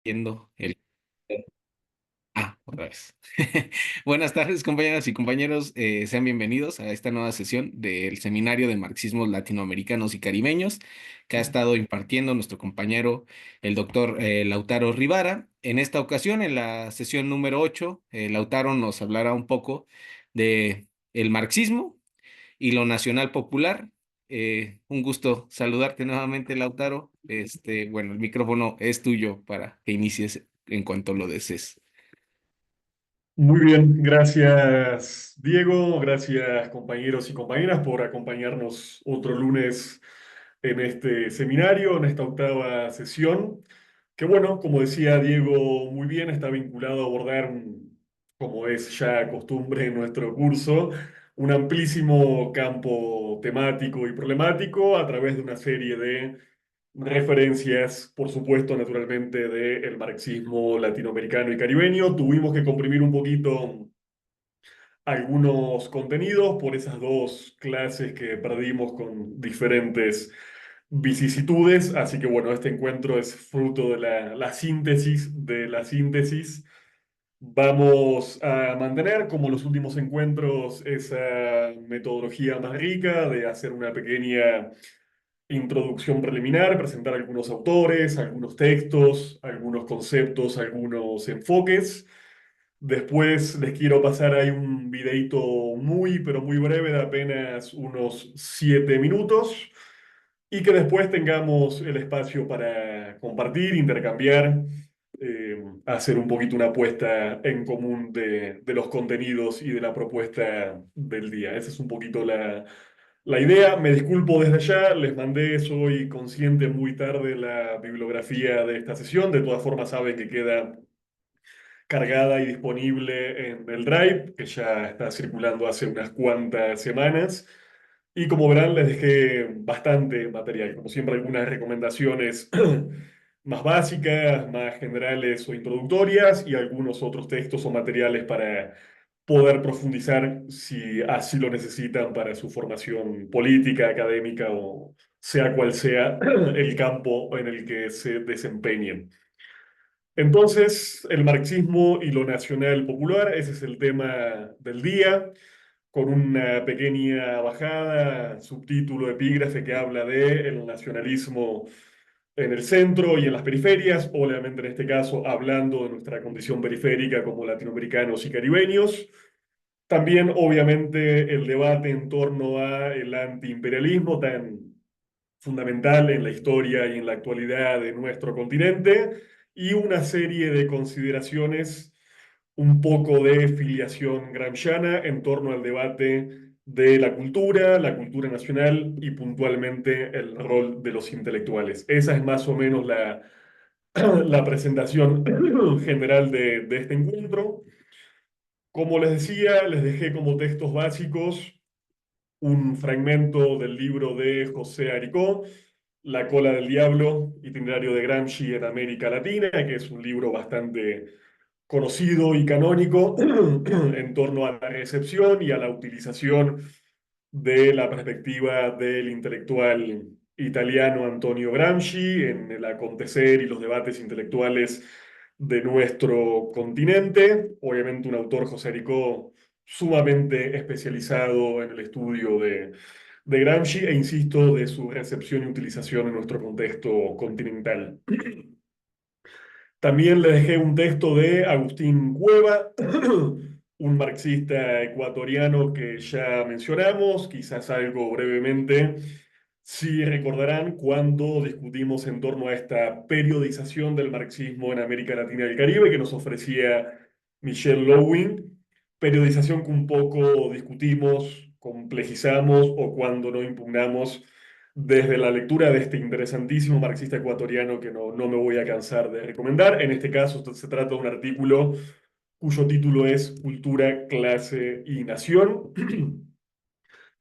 Viendo el... Otra vez. Buenas tardes, compañeras y compañeros. Sean bienvenidos a esta nueva sesión del Seminario de Marxismos Latinoamericanos y Caribeños que ha estado impartiendo nuestro compañero, el doctor Lautaro Rivara. En esta ocasión, en la sesión número 8, Lautaro nos hablará un poco de el marxismo y lo nacional popular. Un gusto saludarte nuevamente, Lautaro. Bueno, el micrófono es tuyo para que inicies en cuanto lo desees. Muy bien, gracias Diego, gracias compañeros y compañeras por acompañarnos otro lunes en este seminario, en esta octava sesión, que bueno, como decía Diego muy bien, está vinculado a abordar, como es ya costumbre en nuestro curso, un amplísimo campo temático y problemático a través de una serie de referencias, por supuesto, naturalmente, del marxismo latinoamericano y caribeño. Tuvimos que comprimir un poquito algunos contenidos por esas dos clases que perdimos con diferentes vicisitudes. Así que bueno, este encuentro es fruto de la síntesis de la síntesis. Vamos a mantener, como los últimos encuentros, esa metodología más rica de hacer una pequeña introducción preliminar, presentar algunos autores, algunos textos, algunos conceptos, algunos enfoques. Después les quiero pasar ahí un videito muy, pero muy breve de apenas unos 7 minutos y que después tengamos el espacio para compartir, intercambiar, hacer un poquito una puesta en común de los contenidos y de la propuesta del día. Esa es un poquito la idea. Me disculpo desde ya, les mandé, soy consciente muy tarde la bibliografía de esta sesión. De todas formas, saben que queda cargada y disponible en el Drive, que ya está circulando hace unas cuantas semanas. Y como verán, les dejé bastante material, como siempre, algunas recomendaciones más básicas, más generales o introductorias, y algunos otros textos o materiales para poder profundizar si así lo necesitan para su formación política, académica o sea cual sea el campo en el que se desempeñen. Entonces, el marxismo y lo nacional popular, ese es el tema del día, con una pequeña bajada, subtítulo, epígrafe que habla de el nacionalismo en el centro y en las periferias, obviamente en este caso hablando de nuestra condición periférica como latinoamericanos y caribeños. También, obviamente, el debate en torno a el antiimperialismo tan fundamental en la historia y en la actualidad de nuestro continente, y una serie de consideraciones, un poco de filiación gramsciana en torno al debate de la cultura nacional y puntualmente el rol de los intelectuales. Esa es más o menos la presentación general de este encuentro. Como les decía, les dejé como textos básicos un fragmento del libro de José Aricó, La cola del diablo, itinerario de Gramsci en América Latina, que es un libro bastante conocido y canónico en torno a la recepción y a la utilización de la perspectiva del intelectual italiano Antonio Gramsci en el acontecer y los debates intelectuales de nuestro continente. Obviamente un autor, José Aricó, sumamente especializado en el estudio de Gramsci e insisto, de su recepción y utilización en nuestro contexto continental. También le dejé un texto de Agustín Cueva, un marxista ecuatoriano que ya mencionamos, quizás algo brevemente. Si recordarán cuando discutimos en torno a esta periodización del marxismo en América Latina y el Caribe que nos ofrecía Michel Lowing, periodización que un poco discutimos, complejizamos o cuando no impugnamos desde la lectura de este interesantísimo marxista ecuatoriano que no me voy a cansar de recomendar. En este caso se trata de un artículo cuyo título es Cultura, Clase y Nación.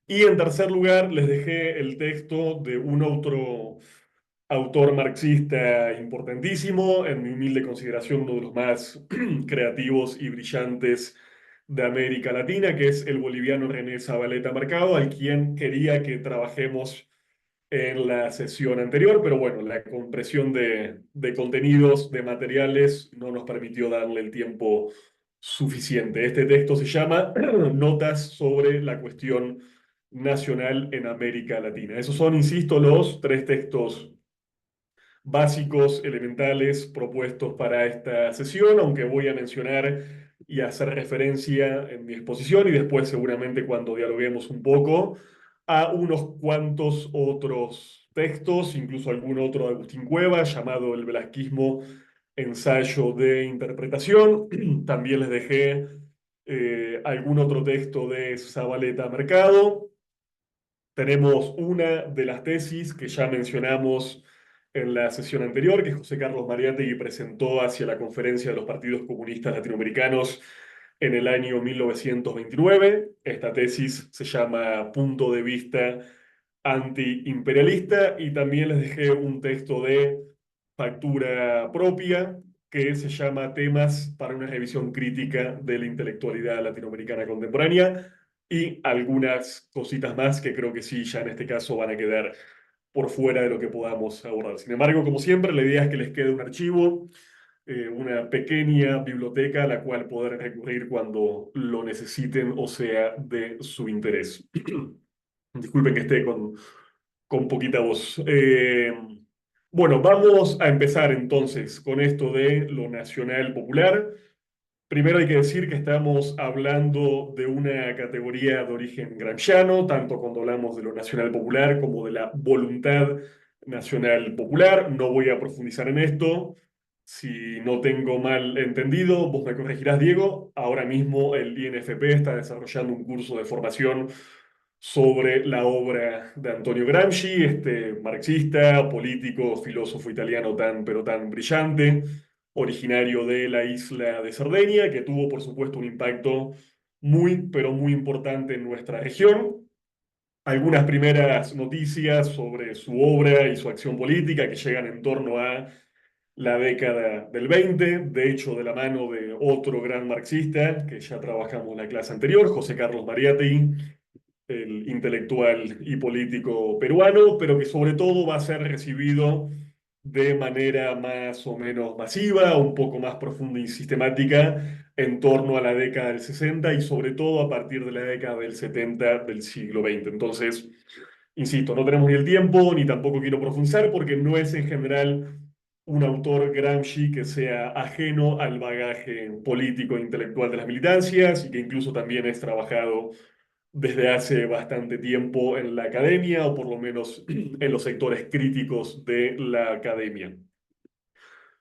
Y en tercer lugar les dejé el texto de un otro autor marxista importantísimo, en mi humilde consideración uno de los más creativos y brillantes de América Latina, que es el boliviano René Zabaleta Mercado, al quien quería que trabajemos en la sesión anterior, pero bueno, la compresión de contenidos, de materiales, no nos permitió darle el tiempo suficiente. Este texto se llama Notas sobre la cuestión nacional en América Latina. Esos son, insisto, los tres textos básicos, elementales, propuestos para esta sesión, aunque voy a mencionar y hacer referencia en mi exposición y después seguramente cuando dialoguemos un poco a unos cuantos otros textos, incluso algún otro de Agustín Cueva llamado El Velasquismo, ensayo de interpretación. También les dejé algún otro texto de Zabaleta Mercado. Tenemos una de las tesis que ya mencionamos en la sesión anterior, que José Carlos Mariátegui presentó hacia la Conferencia de los Partidos Comunistas Latinoamericanos en el año 1929. Esta tesis se llama Punto de vista antiimperialista y también les dejé un texto de factura propia que se llama Temas para una revisión crítica de la intelectualidad latinoamericana contemporánea y algunas cositas más que creo que sí, ya en este caso van a quedar por fuera de lo que podamos abordar. Sin embargo, como siempre, la idea es que les quede un archivo, una pequeña biblioteca a la cual poder recurrir cuando lo necesiten o sea de su interés. Disculpen que esté con poquita voz. Bueno, vamos a empezar entonces con esto de lo nacional popular. Primero hay que decir que estamos hablando de una categoría de origen gramsciano, tanto cuando hablamos de lo nacional popular como de la voluntad nacional popular. No voy a profundizar en esto. Si no tengo mal entendido, vos me corregirás, Diego. Ahora mismo el INFP está desarrollando un curso de formación sobre la obra de Antonio Gramsci, este marxista, político, filósofo italiano tan, pero tan brillante, originario de la isla de Cerdeña, que tuvo, por supuesto, un impacto muy, pero muy importante en nuestra región. Algunas primeras noticias sobre su obra y su acción política que llegan en torno a la década del 20, de hecho de la mano de otro gran marxista que ya trabajamos en la clase anterior, José Carlos Mariátegui, el intelectual y político peruano, pero que sobre todo va a ser recibido de manera más o menos masiva, un poco más profunda y sistemática en torno a la década del 60 y sobre todo a partir de la década del 70 del siglo XX. Entonces, insisto, no tenemos ni el tiempo ni tampoco quiero profundizar porque no es en general un autor Gramsci que sea ajeno al bagaje político e intelectual de las militancias y que incluso también es trabajado desde hace bastante tiempo en la academia, o por lo menos en los sectores críticos de la academia.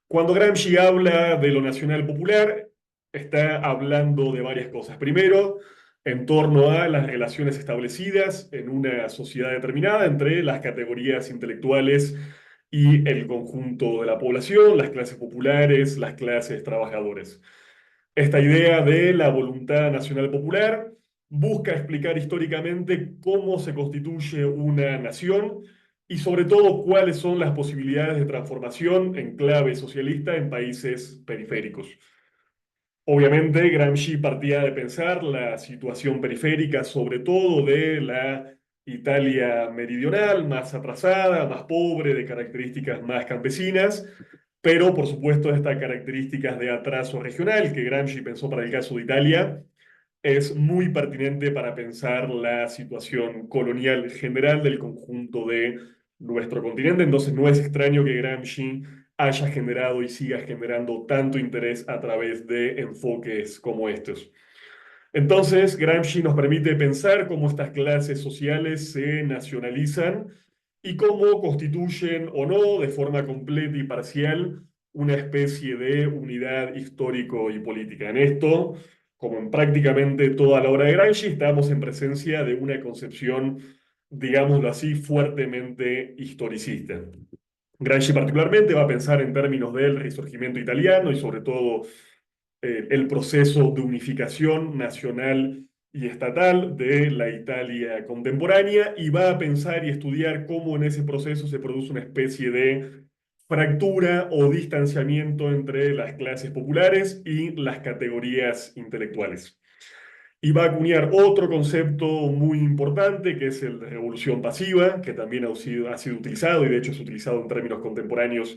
Cuando Gramsci habla de lo nacional popular, está hablando de varias cosas. Primero, en torno a las relaciones establecidas en una sociedad determinada entre las categorías intelectuales y el conjunto de la población, las clases populares, las clases trabajadoras. Esta idea de la voluntad nacional popular busca explicar históricamente cómo se constituye una nación y sobre todo cuáles son las posibilidades de transformación en clave socialista en países periféricos. Obviamente, Gramsci partía de pensar la situación periférica, sobre todo de la Italia meridional, más atrasada, más pobre, de características más campesinas, pero por supuesto estas características de atraso regional que Gramsci pensó para el caso de Italia es muy pertinente para pensar la situación colonial general del conjunto de nuestro continente. Entonces no es extraño que Gramsci haya generado y siga generando tanto interés a través de enfoques como estos. Entonces, Gramsci nos permite pensar cómo estas clases sociales se nacionalizan y cómo constituyen o no, de forma completa y parcial, una especie de unidad histórico y política. En esto, como en prácticamente toda la obra de Gramsci, estamos en presencia de una concepción, digámoslo así, fuertemente historicista. Gramsci particularmente va a pensar en términos del Risorgimento italiano y sobre todo el proceso de unificación nacional y estatal de la Italia contemporánea y va a pensar y estudiar cómo en ese proceso se produce una especie de fractura o distanciamiento entre las clases populares y las categorías intelectuales. y va a acuñar otro concepto muy importante que es el de revolución pasiva, que también ha sido utilizado y de hecho es utilizado en términos contemporáneos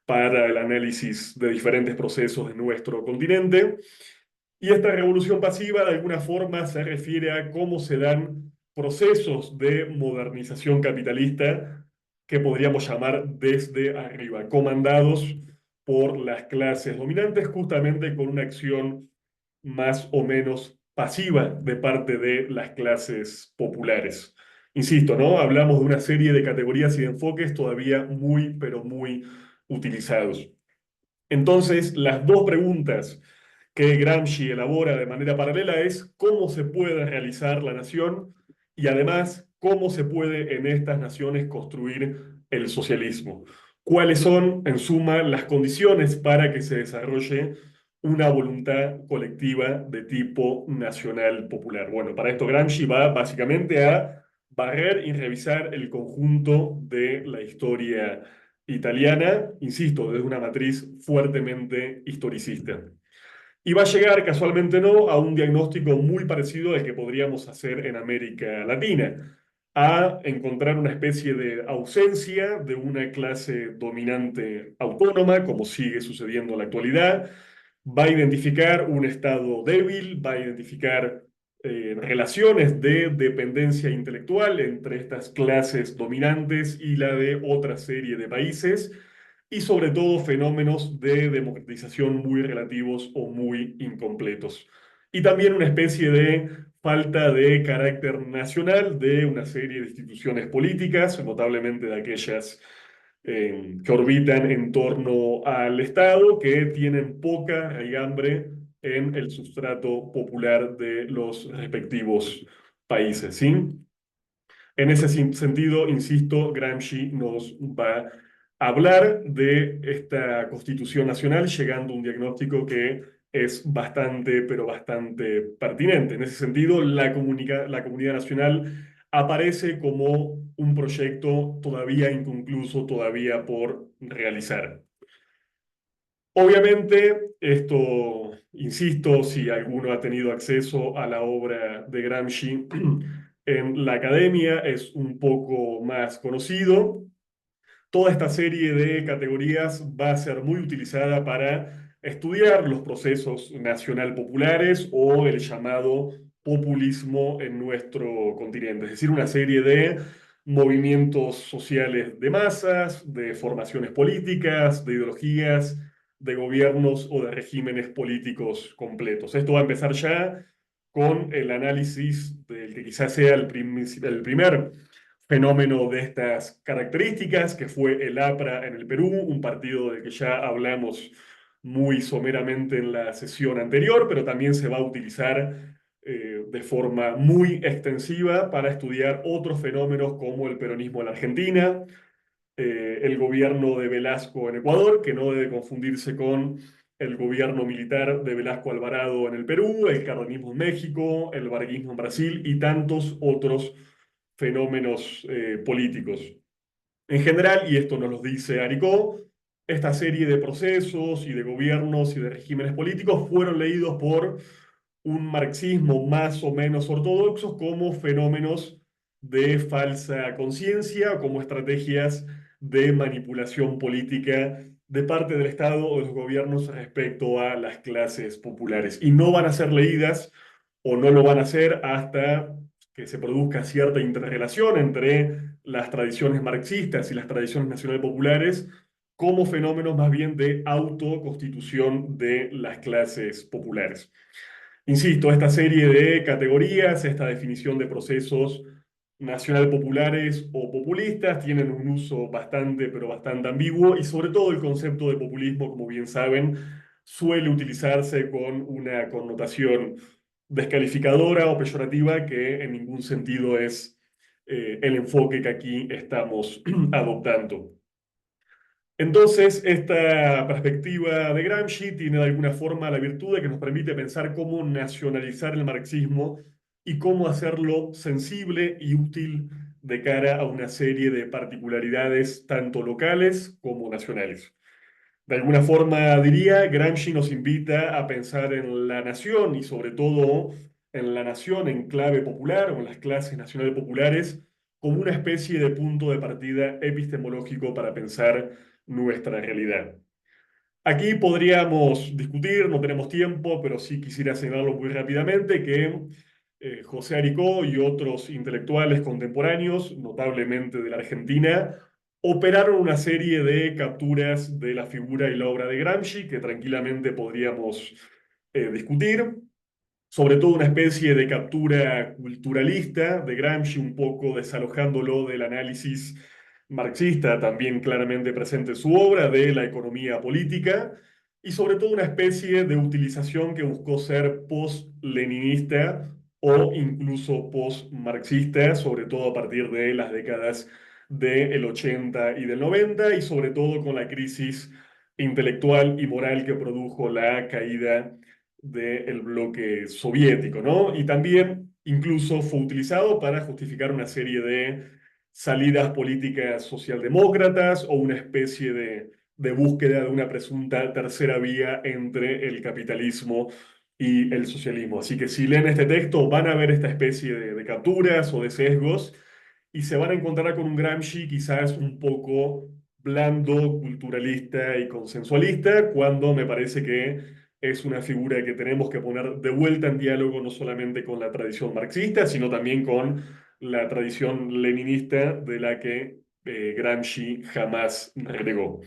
para el análisis de diferentes procesos de nuestro continente. Y esta revolución pasiva de alguna forma se refiere a cómo se dan procesos de modernización capitalista que podríamos llamar desde arriba, comandados por las clases dominantes, justamente con una acción más o menos pasiva de parte de las clases populares. Insisto, ¿no? Hablamos de una serie de categorías y de enfoques todavía muy, pero muy utilizados. Entonces, las dos preguntas que Gramsci elabora de manera paralela es cómo se puede realizar la nación y además cómo se puede en estas naciones construir el socialismo. ¿Cuáles son, en suma, las condiciones para que se desarrolle una voluntad colectiva de tipo nacional popular? Bueno, para esto Gramsci va básicamente a barrer y revisar el conjunto de la historia italiana, insisto, desde una matriz fuertemente historicista. Y va a llegar, casualmente no, a un diagnóstico muy parecido al que podríamos hacer en América Latina, a encontrar una especie de ausencia de una clase dominante autónoma, como sigue sucediendo en la actualidad. Va a identificar un Estado débil, va a identificar relaciones de dependencia intelectual entre estas clases dominantes y la de otra serie de países y sobre todo fenómenos de democratización muy relativos o muy incompletos. Y también una especie de falta de carácter nacional de una serie de instituciones políticas, notablemente de aquellas que orbitan en torno al Estado, que tienen poca raigambre en el sustrato popular de los respectivos países, ¿sí? En ese sentido, insisto, Gramsci nos va a hablar de esta Constitución Nacional, llegando a un diagnóstico que es bastante, pero bastante pertinente. En ese sentido, la comunidad nacional aparece como un proyecto todavía inconcluso, todavía por realizar. Obviamente, esto, insisto, si alguno ha tenido acceso a la obra de Gramsci en la academia, es un poco más conocido. Toda esta serie de categorías va a ser muy utilizada para estudiar los procesos nacional populares o el llamado populismo en nuestro continente, es decir, una serie de movimientos sociales de masas, de formaciones políticas, de ideologías, de gobiernos o de regímenes políticos completos. Esto va a empezar ya con el análisis del que quizás sea el primer fenómeno de estas características, que fue el APRA en el Perú, un partido del que ya hablamos muy someramente en la sesión anterior, pero también se va a utilizar de forma muy extensiva para estudiar otros fenómenos como el peronismo en la Argentina, el gobierno de Velasco en Ecuador, que no debe confundirse con el gobierno militar de Velasco Alvarado en el Perú, el cardenismo en México, el varguismo en Brasil y tantos otros fenómenos políticos. En general, y esto nos lo dice Aricó, esta serie de procesos y de gobiernos y de regímenes políticos fueron leídos por un marxismo más o menos ortodoxo como fenómenos de falsa conciencia, como estrategias de manipulación política de parte del Estado o de los gobiernos respecto a las clases populares. Y no van a ser leídas o no lo van a hacer hasta que se produzca cierta interrelación entre las tradiciones marxistas y las tradiciones nacional populares como fenómenos más bien de autoconstitución de las clases populares. Insisto, esta serie de categorías, esta definición de procesos nacional populares o populistas tienen un uso bastante, pero bastante ambiguo y sobre todo el concepto de populismo, como bien saben, suele utilizarse con una connotación descalificadora o peyorativa que en ningún sentido es el enfoque que aquí estamos adoptando. Entonces, esta perspectiva de Gramsci tiene de alguna forma la virtud de que nos permite pensar cómo nacionalizar el marxismo y cómo hacerlo sensible y útil de cara a una serie de particularidades tanto locales como nacionales. De alguna forma, diría, Gramsci nos invita a pensar en la nación y sobre todo en la nación en clave popular o en las clases nacionales populares como una especie de punto de partida epistemológico para pensar nuestra realidad. Aquí podríamos discutir, no tenemos tiempo, pero sí quisiera señalarlo muy rápidamente, que José Aricó y otros intelectuales contemporáneos, notablemente de la Argentina, operaron una serie de capturas de la figura y la obra de Gramsci que tranquilamente podríamos discutir, sobre todo una especie de captura culturalista de Gramsci, un poco desalojándolo del análisis marxista, también claramente presente en su obra, de la economía política, y sobre todo una especie de utilización que buscó ser post-leninista o incluso post-marxista, sobre todo a partir de las décadas del 80 y del 90, y sobre todo con la crisis intelectual y moral que produjo la caída del bloque soviético, ¿no? Y también incluso fue utilizado para justificar una serie de salidas políticas socialdemócratas o una especie de búsqueda de una presunta tercera vía entre el capitalismo y el socialismo. Así que si leen este texto van a ver esta especie de capturas o de sesgos y se van a encontrar con un Gramsci quizás un poco blando, culturalista y consensualista, cuando me parece que es una figura que tenemos que poner de vuelta en diálogo no solamente con la tradición marxista, sino también con la tradición leninista de la que Gramsci jamás renegó.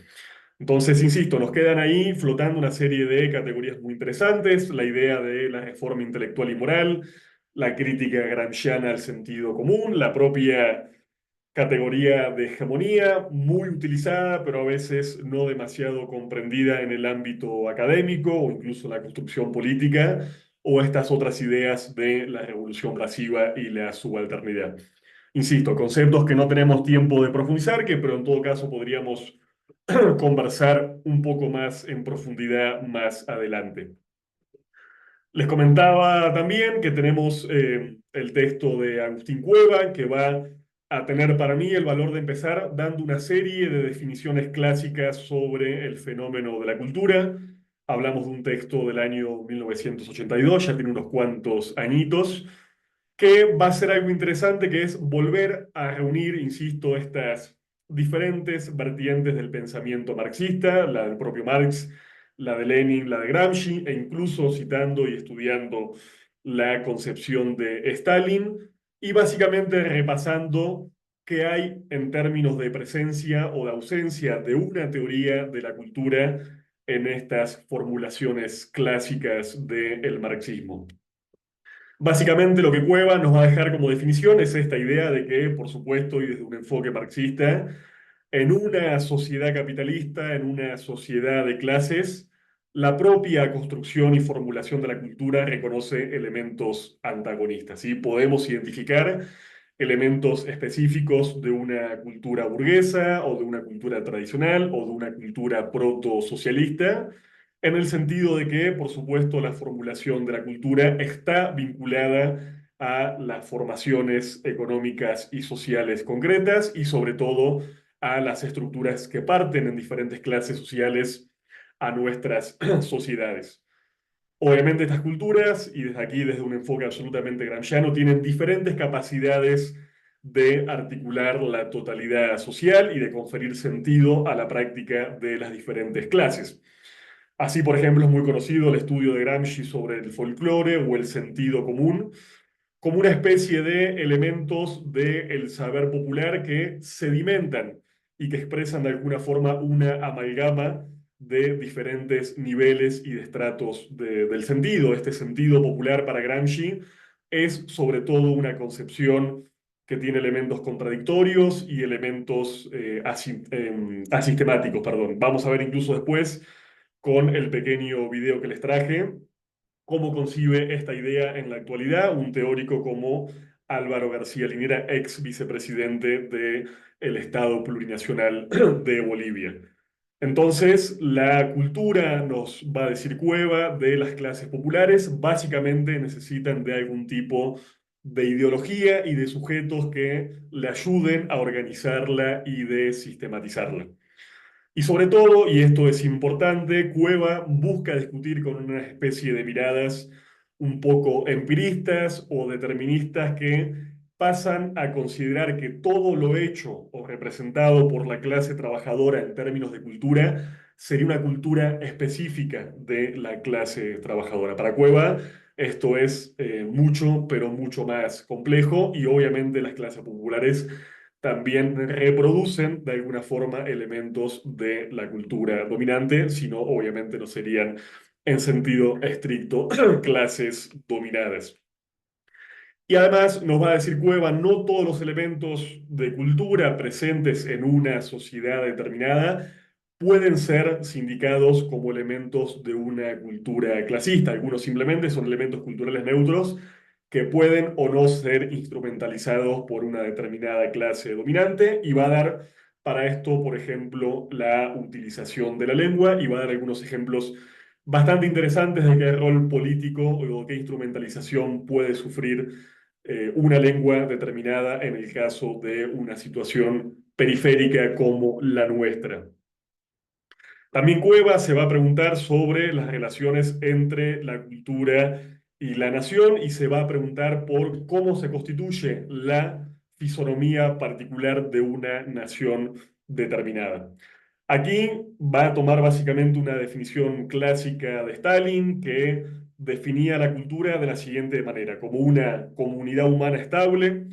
Entonces, insisto, nos quedan ahí flotando una serie de categorías muy interesantes, la idea de la reforma intelectual y moral, la crítica gramsciana al sentido común, la propia categoría de hegemonía, muy utilizada, pero a veces no demasiado comprendida en el ámbito académico o incluso la construcción política, o estas otras ideas de la revolución pasiva y la subalternidad. Insisto, conceptos que no tenemos tiempo de profundizar, que pero en todo caso podríamos conversar un poco más en profundidad más adelante. Les comentaba también que tenemos el texto de Agustín Cueva, que va a tener para mí el valor de empezar dando una serie de definiciones clásicas sobre el fenómeno de la cultura. Hablamos de un texto del año 1982, ya tiene unos cuantos añitos, que va a ser algo interesante, que es volver a reunir, insisto, estas diferentes vertientes del pensamiento marxista, la del propio Marx, la de Lenin, la de Gramsci, e incluso citando y estudiando la concepción de Stalin, y básicamente repasando qué hay en términos de presencia o de ausencia de una teoría de la cultura en estas formulaciones clásicas del marxismo. Básicamente lo que Cueva nos va a dejar como definición es esta idea de que, por supuesto, y desde un enfoque marxista, en una sociedad capitalista, en una sociedad de clases, la propia construcción y formulación de la cultura reconoce elementos antagonistas, ¿sí? Podemos identificar elementos específicos de una cultura burguesa o de una cultura tradicional o de una cultura proto-socialista, en el sentido de que, por supuesto, la formulación de la cultura está vinculada a las formaciones económicas y sociales concretas y sobre todo a las estructuras que parten en diferentes clases sociales a nuestras sociedades. Obviamente estas culturas, y desde aquí, desde un enfoque absolutamente gramsciano, tienen diferentes capacidades de articular la totalidad social y de conferir sentido a la práctica de las diferentes clases. Así, por ejemplo, es muy conocido el estudio de Gramsci sobre el folclore o el sentido común, como una especie de elementos del saber popular que sedimentan y que expresan de alguna forma una amalgama de diferentes niveles y de estratos del sentido. Este sentido popular para Gramsci es sobre todo una concepción que tiene elementos contradictorios y elementos asistemáticos, perdón. Vamos a ver incluso después con el pequeño video que les traje cómo concibe esta idea en la actualidad un teórico como Álvaro García Linera, ex vicepresidente del Estado Plurinacional de Bolivia. Entonces, la cultura, nos va a decir Cueva, de las clases populares, básicamente necesitan de algún tipo de ideología y de sujetos que le ayuden a organizarla y de sistematizarla. Y sobre todo, y esto es importante, Cueva busca discutir con una especie de miradas un poco empiristas o deterministas que pasan a considerar que todo lo hecho o representado por la clase trabajadora en términos de cultura sería una cultura específica de la clase trabajadora. Para Cueva, esto es mucho, pero mucho más complejo y obviamente las clases populares también reproducen de alguna forma elementos de la cultura dominante, si no, obviamente no serían en sentido estricto clases dominadas. Y además nos va a decir Cueva, no todos los elementos de cultura presentes en una sociedad determinada pueden ser sindicados como elementos de una cultura clasista. Algunos simplemente son elementos culturales neutros que pueden o no ser instrumentalizados por una determinada clase dominante y va a dar para esto, por ejemplo, la utilización de la lengua y va a dar algunos ejemplos bastante interesantes de qué rol político o qué instrumentalización puede sufrir una lengua determinada en el caso de una situación periférica como la nuestra. También Cueva se va a preguntar sobre las relaciones entre la cultura y la nación y se va a preguntar por cómo se constituye la fisonomía particular de una nación determinada. Aquí va a tomar básicamente una definición clásica de Stalin que definía la cultura de la siguiente manera, como una comunidad humana estable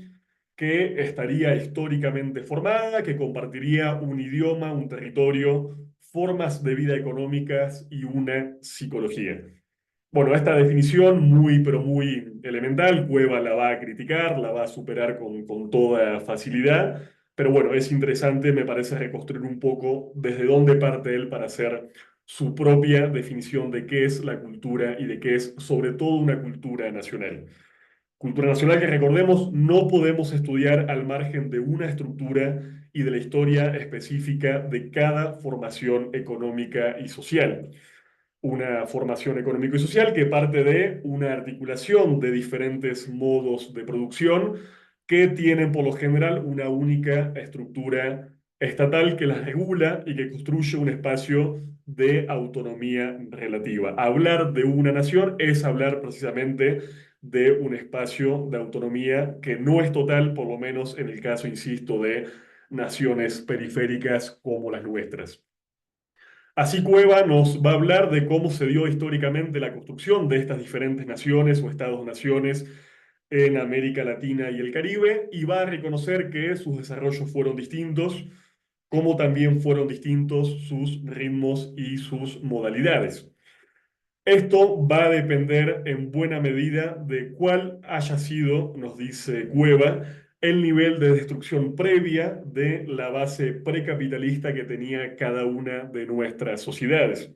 que estaría históricamente formada, que compartiría un idioma, un territorio, formas de vida económicas y una psicología. Bueno, esta definición muy, pero muy elemental, Cueva la va a criticar, la va a superar con toda facilidad, pero bueno, es interesante, me parece, reconstruir un poco desde dónde parte él para hacer su propia definición de qué es la cultura y de qué es sobre todo una cultura nacional. Cultura nacional que recordemos no podemos estudiar al margen de una estructura y de la historia específica de cada formación económica y social. Una formación económica y social que parte de una articulación de diferentes modos de producción que tienen por lo general una única estructura estatal que las regula y que construye un espacio de autonomía relativa. Hablar de una nación es hablar precisamente de un espacio de autonomía que no es total, por lo menos en el caso, insisto, de naciones periféricas como las nuestras. Así Cueva nos va a hablar de cómo se dio históricamente la construcción de estas diferentes naciones o estados-naciones en América Latina y el Caribe y va a reconocer que sus desarrollos fueron distintos, como también fueron distintos sus ritmos y sus modalidades. Esto va a depender en buena medida de cuál haya sido, nos dice Cueva, el nivel de destrucción previa de la base precapitalista que tenía cada una de nuestras sociedades.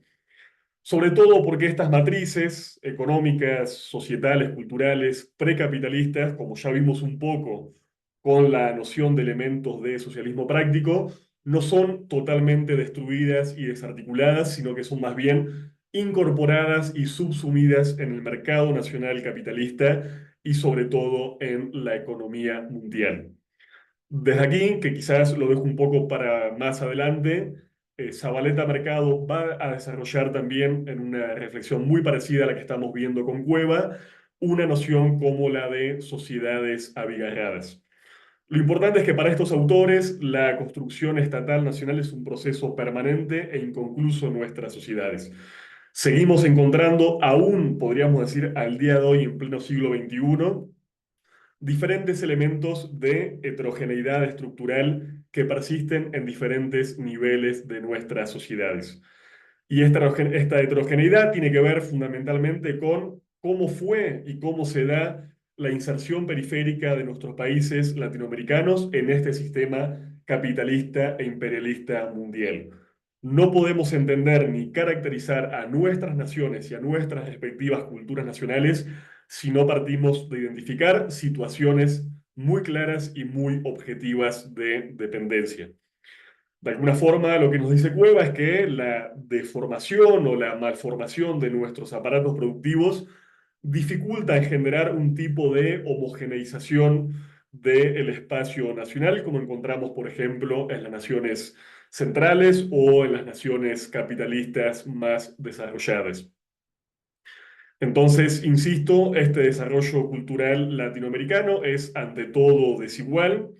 Sobre todo porque estas matrices económicas, societales, culturales, precapitalistas, como ya vimos un poco con la noción de elementos de socialismo práctico, no son totalmente destruidas y desarticuladas, sino que son más bien incorporadas y subsumidas en el mercado nacional capitalista y sobre todo en la economía mundial. Desde aquí, que quizás lo dejo un poco para más adelante, Zabaleta Mercado va a desarrollar también en una reflexión muy parecida a la que estamos viendo con Cueva, una noción como la de sociedades abigarradas. Lo importante es que para estos autores la construcción estatal nacional es un proceso permanente e inconcluso en nuestras sociedades. Seguimos encontrando, aún podríamos decir al día de hoy, en pleno siglo XXI, diferentes elementos de heterogeneidad estructural que persisten en diferentes niveles de nuestras sociedades. Y esta heterogeneidad tiene que ver fundamentalmente con cómo fue y cómo se da la inserción periférica de nuestros países latinoamericanos en este sistema capitalista e imperialista mundial. No podemos entender ni caracterizar a nuestras naciones y a nuestras respectivas culturas nacionales si no partimos de identificar situaciones muy claras y muy objetivas de dependencia. De alguna forma, lo que nos dice Cueva es que la deformación o la malformación de nuestros aparatos productivos dificulta en generar un tipo de homogeneización del espacio nacional, como encontramos, por ejemplo, en las naciones centrales o en las naciones capitalistas más desarrolladas. Entonces, insisto, este desarrollo cultural latinoamericano es ante todo desigual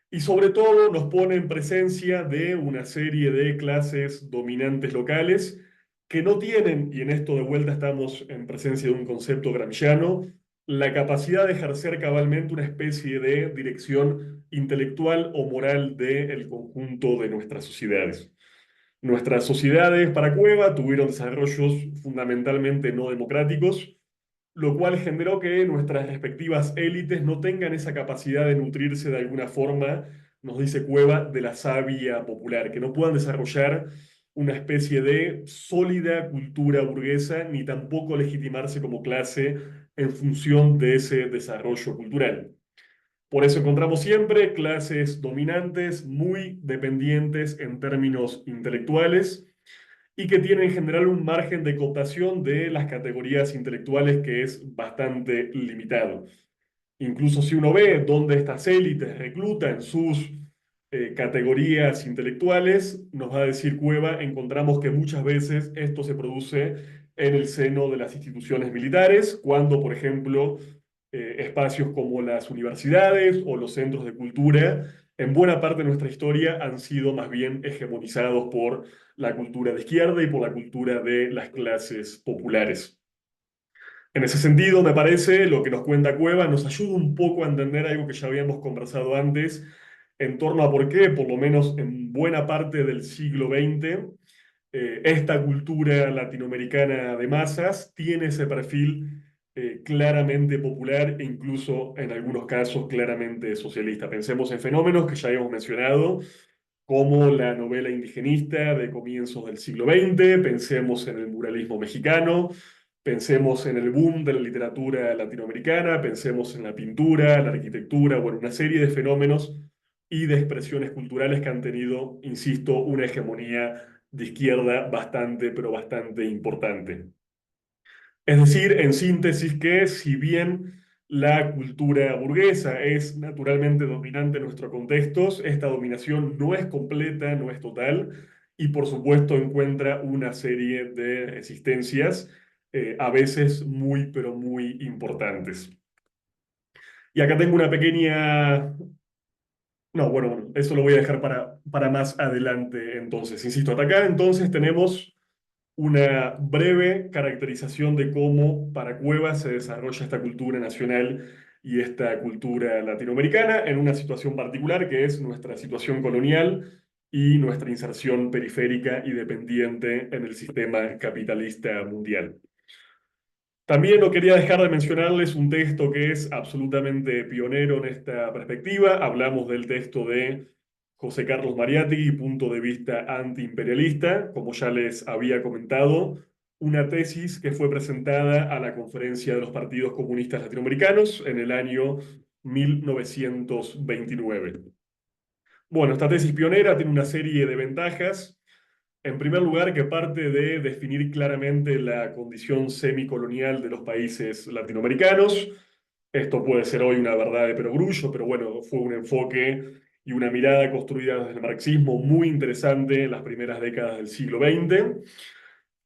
y sobre todo nos pone en presencia de una serie de clases dominantes locales que no tienen, y en esto de vuelta estamos en presencia de un concepto gramsciano, la capacidad de ejercer cabalmente una especie de dirección intelectual o moral del conjunto de nuestras sociedades. Nuestras sociedades para Cueva tuvieron desarrollos fundamentalmente no democráticos, lo cual generó que nuestras respectivas élites no tengan esa capacidad de nutrirse de alguna forma, nos dice Cueva, de la savia popular, que no puedan desarrollar una especie de sólida cultura burguesa, ni tampoco legitimarse como clase en función de ese desarrollo cultural. Por eso encontramos siempre clases dominantes muy dependientes en términos intelectuales y que tienen en general un margen de cooptación de las categorías intelectuales que es bastante limitado. Incluso si uno ve dónde estas élites reclutan sus categorías intelectuales, nos va a decir Cueva, encontramos que muchas veces esto se produce en el seno de las instituciones militares, cuando, por ejemplo, espacios como las universidades o los centros de cultura, en buena parte de nuestra historia han sido más bien hegemonizados por la cultura de izquierda y por la cultura de las clases populares. En ese sentido, me parece, lo que nos cuenta Cueva nos ayuda un poco a entender algo que ya habíamos conversado antes en torno a por qué, por lo menos en buena parte del siglo XX, esta cultura latinoamericana de masas tiene ese perfil claramente popular e incluso en algunos casos claramente socialista. Pensemos en fenómenos que ya hemos mencionado, como la novela indigenista de comienzos del siglo XX, pensemos en el muralismo mexicano, pensemos en el boom de la literatura latinoamericana, pensemos en la pintura, la arquitectura, bueno, una serie de fenómenos y de expresiones culturales que han tenido, insisto, una hegemonía de izquierda bastante, pero bastante importante. Es decir, en síntesis, que si bien la cultura burguesa es naturalmente dominante en nuestros contextos, esta dominación no es completa, no es total, y por supuesto encuentra una serie de resistencias, a veces muy, pero muy importantes. Y acá tengo una pequeña... No, bueno, eso lo voy a dejar para más adelante entonces. Insisto, hasta acá entonces tenemos una breve caracterización de cómo para Cuevas se desarrolla esta cultura nacional y esta cultura latinoamericana en una situación particular que es nuestra situación colonial y nuestra inserción periférica y dependiente en el sistema capitalista mundial. También no quería dejar de mencionarles un texto que es absolutamente pionero en esta perspectiva. Hablamos del texto de José Carlos Mariátegui, punto de vista antiimperialista, como ya les había comentado, una tesis que fue presentada a la Conferencia de los Partidos Comunistas Latinoamericanos en el año 1929. Bueno, esta tesis pionera tiene una serie de ventajas. En primer lugar, que parte de definir claramente la condición semicolonial de los países latinoamericanos. Esto puede ser hoy una verdad de perogrullo, pero bueno, fue un enfoque y una mirada construida desde el marxismo muy interesante en las primeras décadas del siglo XX,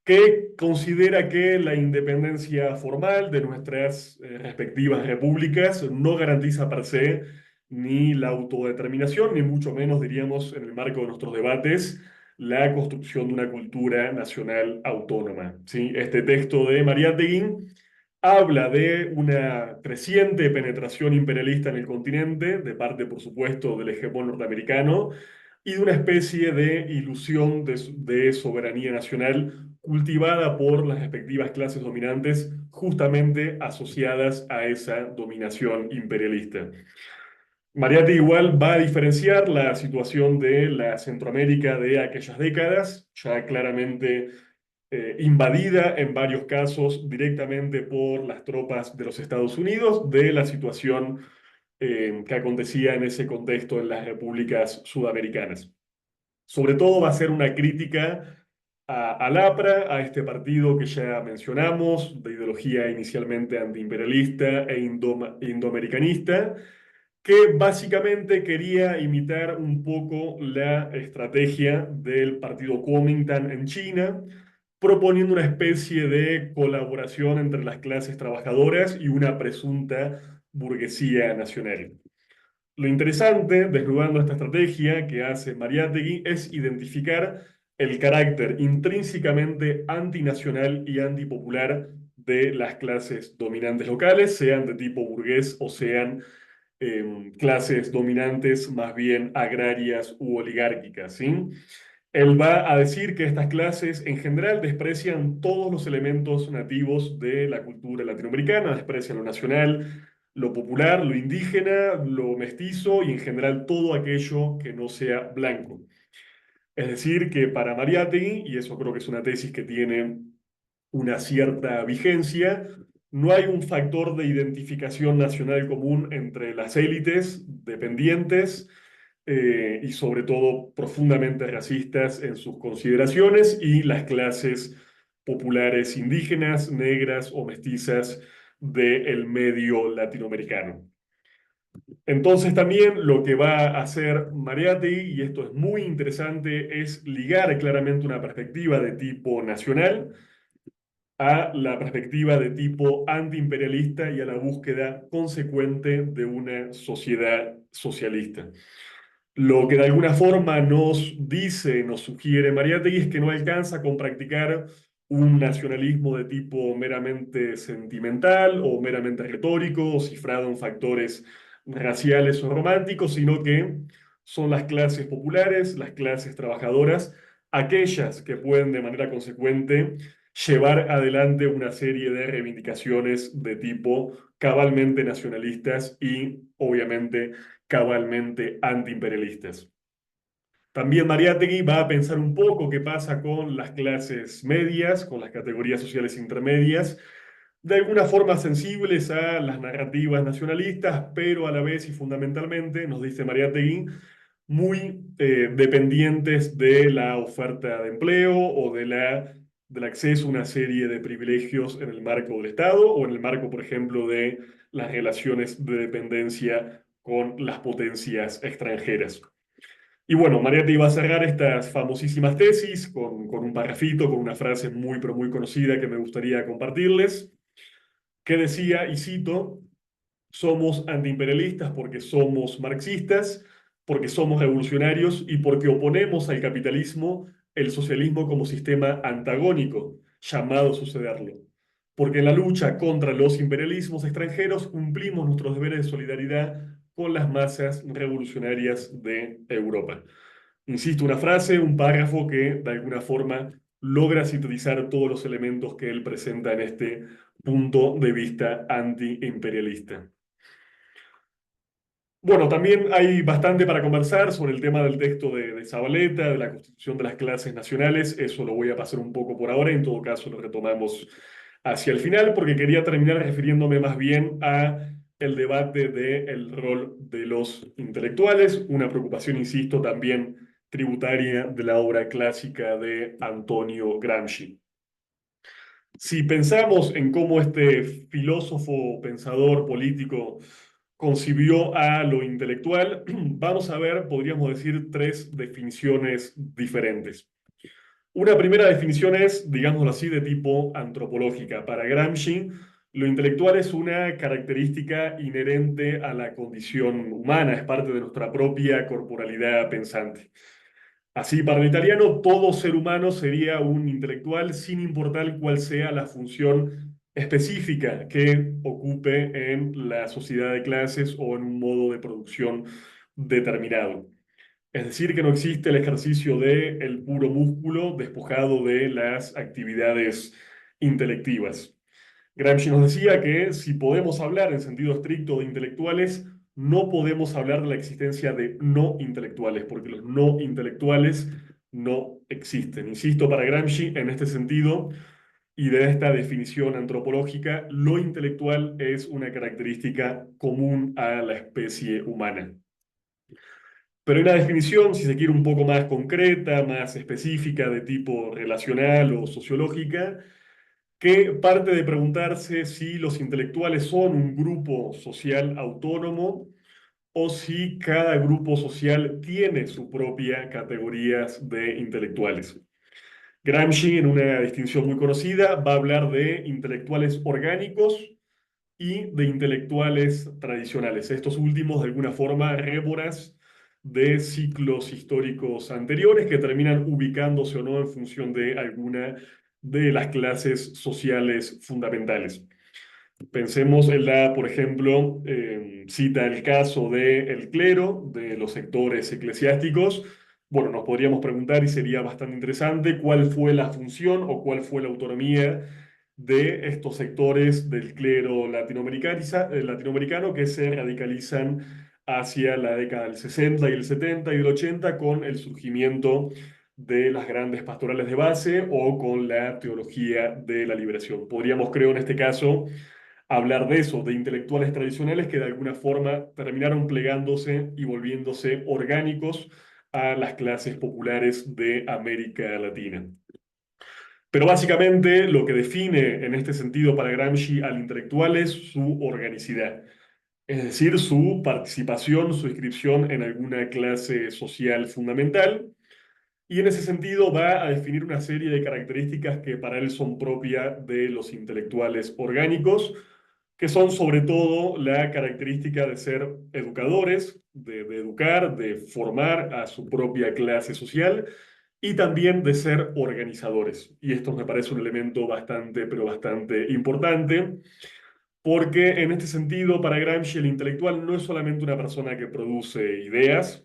que considera que la independencia formal de nuestras respectivas repúblicas no garantiza per se ni la autodeterminación, ni mucho menos, diríamos, en el marco de nuestros debates, la construcción de una cultura nacional autónoma. ¿Sí? Este texto de Mariátegui habla de una creciente penetración imperialista en el continente, de parte, por supuesto, del hegemón norteamericano, y de una especie de ilusión de soberanía nacional cultivada por las respectivas clases dominantes justamente asociadas a esa dominación imperialista. Mariatti igual va a diferenciar la situación de la Centroamérica de aquellas décadas, ya claramente invadida en varios casos directamente por las tropas de los Estados Unidos, de la situación que acontecía en ese contexto en las repúblicas sudamericanas. Sobre todo va a ser una crítica al APRA, a este partido que ya mencionamos, de ideología inicialmente antiimperialista e indoamericanista, que básicamente quería imitar un poco la estrategia del partido Kuomintang en China, proponiendo una especie de colaboración entre las clases trabajadoras y una presunta burguesía nacional. Lo interesante, desnudando esta estrategia que hace Mariátegui, es identificar el carácter intrínsecamente antinacional y antipopular de las clases dominantes locales, sean de tipo burgués o sean clases dominantes más bien agrarias u oligárquicas, ¿sí? Él va a decir que estas clases en general desprecian todos los elementos nativos de la cultura latinoamericana, desprecian lo nacional, lo popular, lo indígena, lo mestizo y en general todo aquello que no sea blanco. Es decir, que para Mariátegui, y eso creo que es una tesis que tiene una cierta vigencia, no hay un factor de identificación nacional común entre las élites dependientes y sobre todo profundamente racistas en sus consideraciones y las clases populares indígenas, negras o mestizas del medio latinoamericano. Entonces también lo que va a hacer Mariátegui, y esto es muy interesante, es ligar claramente una perspectiva de tipo nacional a la perspectiva de tipo antiimperialista y a la búsqueda consecuente de una sociedad socialista. Lo que de alguna forma nos dice, nos sugiere Mariátegui es que no alcanza con practicar un nacionalismo de tipo meramente sentimental o meramente retórico o cifrado en factores raciales o románticos, sino que son las clases populares, las clases trabajadoras, aquellas que pueden de manera consecuente llevar adelante una serie de reivindicaciones de tipo cabalmente nacionalistas y obviamente cabalmente antiimperialistas. También Mariátegui va a pensar un poco qué pasa con las clases medias, con las categorías sociales intermedias, de alguna forma sensibles a las narrativas nacionalistas, pero a la vez y fundamentalmente, nos dice Mariátegui, muy dependientes de la oferta de empleo o del acceso a una serie de privilegios en el marco del Estado o en el marco, por ejemplo, de las relaciones de dependencia con las potencias extranjeras. Y bueno, Mariátegui va a cerrar estas famosísimas tesis con un parrafito, con una frase muy, pero muy conocida que me gustaría compartirles, que decía, y cito, somos antiimperialistas porque somos marxistas, porque somos revolucionarios y porque oponemos al capitalismo el socialismo como sistema antagónico, llamado a sucederlo. Porque en la lucha contra los imperialismos extranjeros cumplimos nuestros deberes de solidaridad con las masas revolucionarias de Europa. Insisto, una frase, un párrafo que de alguna forma logra sintetizar todos los elementos que él presenta en este punto de vista antiimperialista. Bueno, también hay bastante para conversar sobre el tema del texto de Zabaleta, de la constitución de las clases nacionales. Eso lo voy a pasar un poco por ahora. En todo caso, lo retomamos hacia el final, porque quería terminar refiriéndome más bien a el debate del rol de los intelectuales, una preocupación, insisto, también tributaria de la obra clásica de Antonio Gramsci. Si pensamos en cómo este filósofo, pensador, político concibió a lo intelectual, vamos a ver, podríamos decir, tres definiciones diferentes. Una primera definición es, digámoslo así, de tipo antropológica. Para Gramsci, lo intelectual es una característica inherente a la condición humana, es parte de nuestra propia corporalidad pensante. Así, para el italiano, todo ser humano sería un intelectual sin importar cuál sea la función específica que ocupe en la sociedad de clases o en un modo de producción determinado. Es decir, que no existe el ejercicio del puro músculo despojado de las actividades intelectivas. Gramsci nos decía que si podemos hablar en sentido estricto de intelectuales, no podemos hablar de la existencia de no intelectuales, porque los no intelectuales no existen. Insisto, para Gramsci, en este sentido, y de esta definición antropológica, lo intelectual es una característica común a la especie humana. Pero hay una definición, si se quiere, un poco más concreta, más específica, de tipo relacional o sociológica, que parte de preguntarse si los intelectuales son un grupo social autónomo o si cada grupo social tiene su propia categorías de intelectuales. Gramsci, en una distinción muy conocida, va a hablar de intelectuales orgánicos y de intelectuales tradicionales. Estos últimos, de alguna forma, rémoras de ciclos históricos anteriores que terminan ubicándose o no en función de alguna de las clases sociales fundamentales. Pensemos, él da, por ejemplo, cita el caso del clero, de los sectores eclesiásticos. Bueno, nos podríamos preguntar, y sería bastante interesante, cuál fue la función o cuál fue la autonomía de estos sectores del clero latinoamericano que se radicalizan hacia la década del 60 y el 70 y el 80 con el surgimiento de las grandes pastorales de base o con la teología de la liberación. Podríamos, creo, en este caso hablar de eso, de intelectuales tradicionales que de alguna forma terminaron plegándose y volviéndose orgánicos a las clases populares de América Latina. Pero básicamente lo que define en este sentido para Gramsci al intelectual es su organicidad, es decir, su participación, su inscripción en alguna clase social fundamental. Y en ese sentido va a definir una serie de características que para él son propias de los intelectuales orgánicos, que son sobre todo la característica de ser educadores, de educar, de formar a su propia clase social y también de ser organizadores. Y esto me parece un elemento bastante, pero bastante importante, porque en este sentido, para Gramsci, el intelectual no es solamente una persona que produce ideas,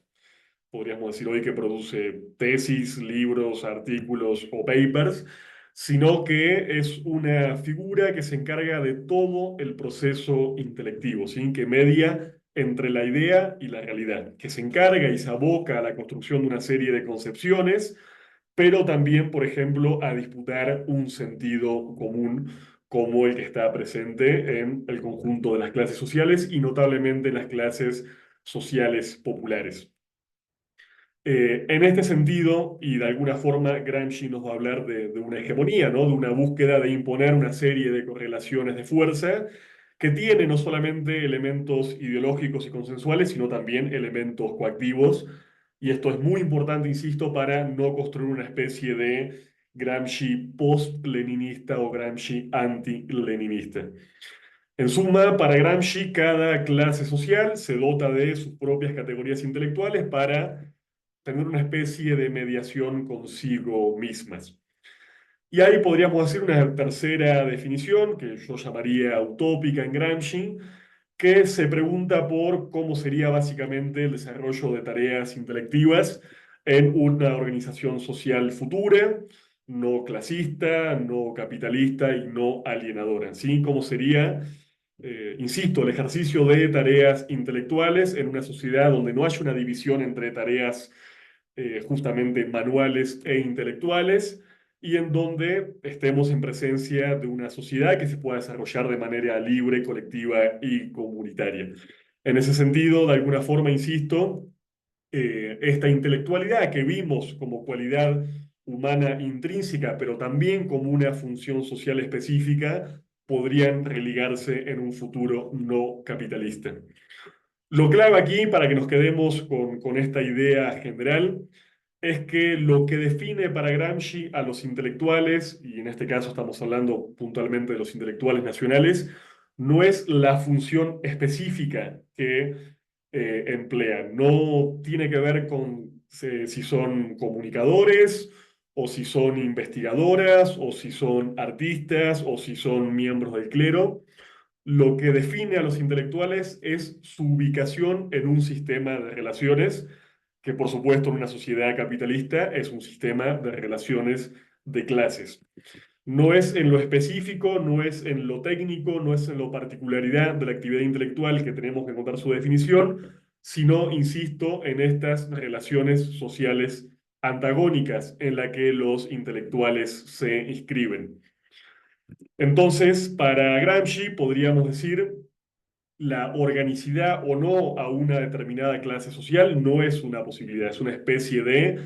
podríamos decir hoy que produce tesis, libros, artículos o papers, sino que es una figura que se encarga de todo el proceso intelectivo, ¿sí? Que media entre la idea y la realidad, que se encarga y se aboca a la construcción de una serie de concepciones, pero también, por ejemplo, a disputar un sentido común como el que está presente en el conjunto de las clases sociales y notablemente en las clases sociales populares. En este sentido, y de alguna forma, Gramsci nos va a hablar de una hegemonía, ¿no? De una búsqueda de imponer una serie de correlaciones de fuerza que tiene no solamente elementos ideológicos y consensuales, sino también elementos coactivos. Y esto es muy importante, insisto, para no construir una especie de Gramsci post-leninista o Gramsci anti-leninista. En suma, para Gramsci, cada clase social se dota de sus propias categorías intelectuales para tener una especie de mediación consigo mismas. Y ahí podríamos hacer una tercera definición, que yo llamaría utópica en Gramsci, que se pregunta por cómo sería básicamente el desarrollo de tareas intelectivas en una organización social futura, no clasista, no capitalista y no alienadora. ¿Sí? ¿Cómo sería, insisto, el ejercicio de tareas intelectuales en una sociedad donde no haya una división entre tareas justamente manuales e intelectuales, y en donde estemos en presencia de una sociedad que se pueda desarrollar de manera libre, colectiva y comunitaria. En ese sentido, de alguna forma, insisto, esta intelectualidad que vimos como cualidad humana intrínseca, pero también como una función social específica, podrían religarse en un futuro no capitalista. Lo clave aquí, para que nos quedemos con esta idea general, es que lo que define para Gramsci a los intelectuales, y en este caso estamos hablando puntualmente de los intelectuales nacionales, no es la función específica que emplean. No tiene que ver con si son comunicadores, o si son investigadoras, o si son artistas, o si son miembros del clero. Lo que define a los intelectuales es su ubicación en un sistema de relaciones, que por supuesto en una sociedad capitalista es un sistema de relaciones de clases. No es en lo específico, no es en lo técnico, no es en la particularidad de la actividad intelectual que tenemos que encontrar su definición, sino, insisto, en estas relaciones sociales antagónicas en las que los intelectuales se inscriben. Entonces, para Gramsci podríamos decir la organicidad o no a una determinada clase social no es una posibilidad, es una especie de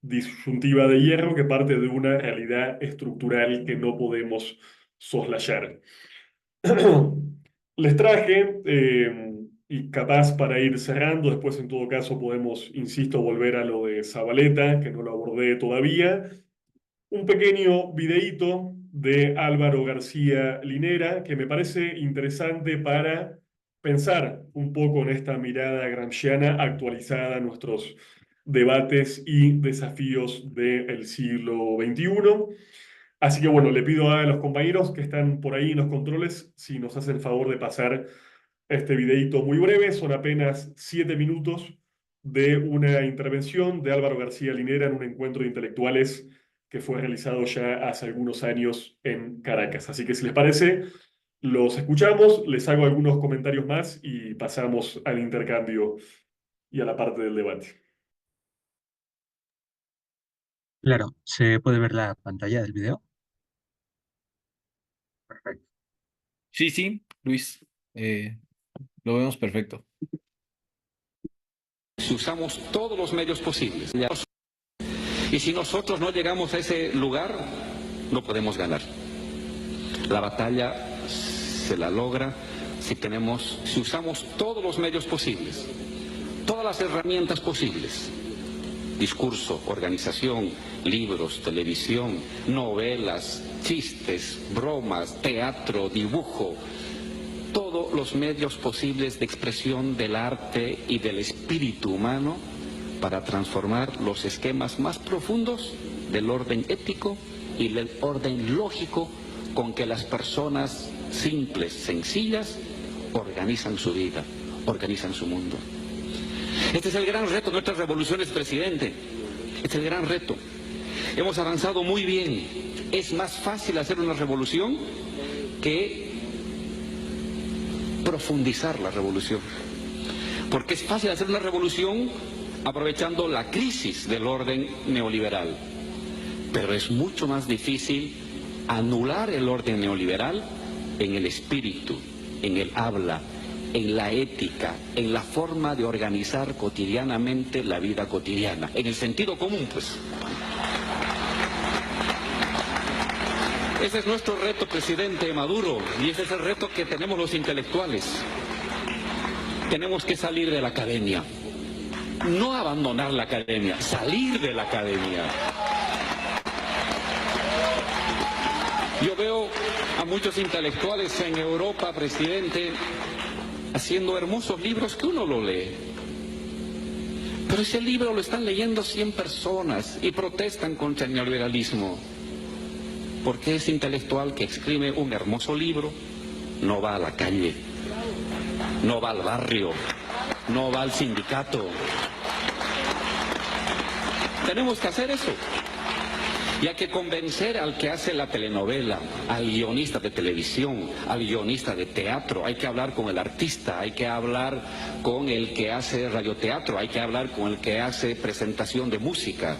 disyuntiva de hierro que parte de una realidad estructural que no podemos soslayar. Les traje, y capaz para ir cerrando, después en todo caso podemos, insisto, volver a lo de Zabaleta, que no lo abordé todavía, un pequeño videíto de Álvaro García Linera que me parece interesante para pensar un poco en esta mirada gramsciana actualizada a nuestros debates y desafíos del siglo XXI. Así que bueno, le pido a los compañeros que están por ahí en los controles si nos hacen el favor de pasar este videíto muy breve. Son apenas 7 minutos de una intervención de Álvaro García Linera en un encuentro de intelectuales que fue realizado ya hace algunos años en Caracas. Así que si les parece, los escuchamos, les hago algunos comentarios más y pasamos al intercambio y a la parte del debate. Claro, ¿se puede ver la pantalla del video? Perfecto. Sí, sí, Luis, lo vemos perfecto. Si usamos todos los medios posibles. Y si nosotros no llegamos a ese lugar, no podemos ganar. La batalla se la logra si usamos todos los medios posibles, todas las herramientas posibles. Discurso, organización, libros, televisión, novelas, chistes, bromas, teatro, dibujo, todos los medios posibles de expresión del arte y del espíritu humano para transformar los esquemas más profundos del orden ético y del orden lógico con que las personas simples, sencillas, organizan su vida, organizan su mundo. Este es el gran reto de nuestras revoluciones, presidente. Este es el gran reto. Hemos avanzado muy bien. Es más fácil hacer una revolución que profundizar la revolución. Porque es fácil hacer una revolución aprovechando la crisis del orden neoliberal. Pero es mucho más difícil anular el orden neoliberal en el espíritu, en el habla, en la ética, en la forma de organizar cotidianamente la vida cotidiana, en el sentido común, pues. Ese es nuestro reto, presidente Maduro, y ese es el reto que tenemos los intelectuales. Tenemos que salir de la academia, no abandonar la academia, salir de la academia. Yo veo a muchos intelectuales en Europa, presidente, haciendo hermosos libros que uno lo lee. Pero ese libro lo están leyendo 100 personas y protestan contra el neoliberalismo. Porque ese intelectual que escribe un hermoso libro no va a la calle, no va al barrio, no va al sindicato. Tenemos que hacer eso. Y hay que convencer al que hace la telenovela, al guionista de televisión, al guionista de teatro. Hay que hablar con el artista, hay que hablar con el que hace radioteatro, hay que hablar con el que hace presentación de música.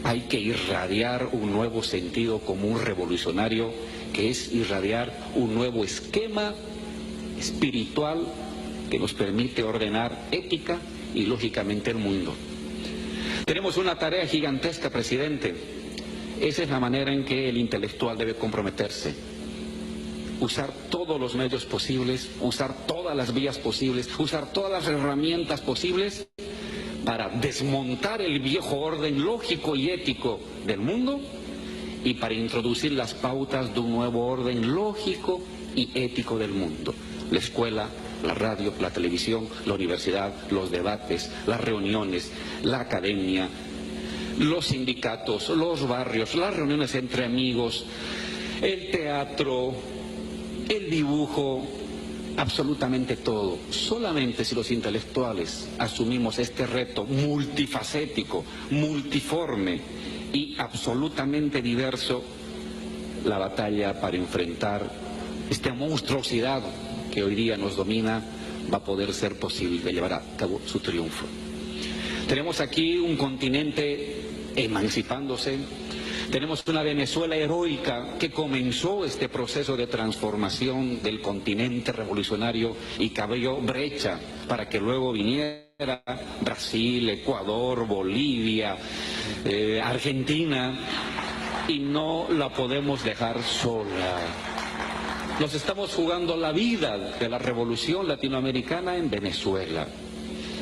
Hay que irradiar un nuevo sentido común revolucionario, que es irradiar un nuevo esquema espiritual que nos permite ordenar ética y lógicamente el mundo. Tenemos una tarea gigantesca, presidente. Esa es la manera en que el intelectual debe comprometerse. Usar todos los medios posibles, usar todas las vías posibles, usar todas las herramientas posibles para desmontar el viejo orden lógico y ético del mundo y para introducir las pautas de un nuevo orden lógico y ético del mundo. La escuela, la radio, la televisión, la universidad, los debates, las reuniones, la academia, los sindicatos, los barrios, las reuniones entre amigos, el teatro, el dibujo, absolutamente todo. Solamente si los intelectuales asumimos este reto multifacético, multiforme y absolutamente diverso, la batalla para enfrentar esta monstruosidad que hoy día nos domina va a poder ser posible de llevar a cabo su triunfo. Tenemos aquí un continente emancipándose. Tenemos una Venezuela heroica que comenzó este proceso de transformación del continente revolucionario y que abrió brecha para que luego viniera Brasil, Ecuador, Bolivia, Argentina, y no la podemos dejar sola. Nos estamos jugando la vida de la revolución latinoamericana en Venezuela.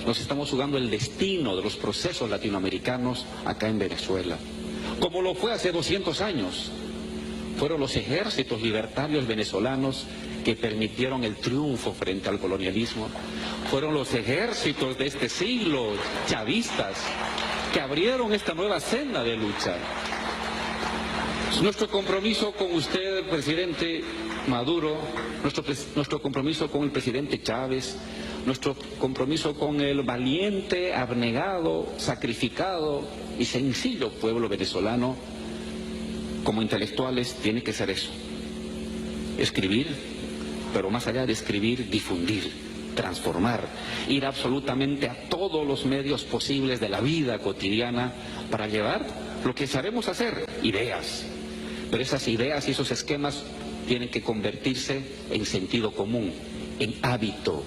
Nos estamos jugando el destino de los procesos latinoamericanos acá en Venezuela. como lo fue hace 200 años. Fueron los ejércitos libertarios venezolanos que permitieron el triunfo frente al colonialismo. Fueron los ejércitos de este siglo, chavistas, que abrieron esta nueva senda de lucha. Nuestro compromiso con usted, presidente Maduro, nuestro compromiso con el presidente Chávez, nuestro compromiso con el valiente, abnegado, sacrificado y sencillo pueblo venezolano, como intelectuales, tiene que ser eso: escribir, pero más allá de escribir, difundir, transformar, ir absolutamente a todos los medios posibles de la vida cotidiana para llevar lo que sabemos hacer, ideas. Pero esas ideas y esos esquemas tienen que convertirse en sentido común, en hábito,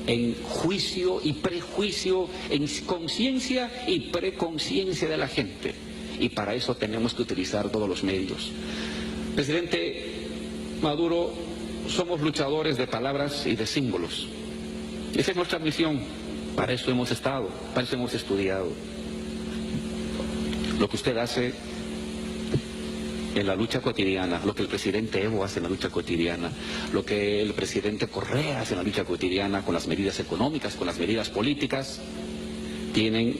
en juicio y prejuicio, en conciencia y preconciencia de la gente. Y para eso tenemos que utilizar todos los medios. Presidente Maduro, somos luchadores de palabras y de símbolos. Esa es nuestra misión. Para eso hemos estado, para eso hemos estudiado. Lo que usted hace en la lucha cotidiana, lo que el presidente Evo hace en la lucha cotidiana, lo que el presidente Correa hace en la lucha cotidiana, con las medidas económicas, con las medidas políticas, tienen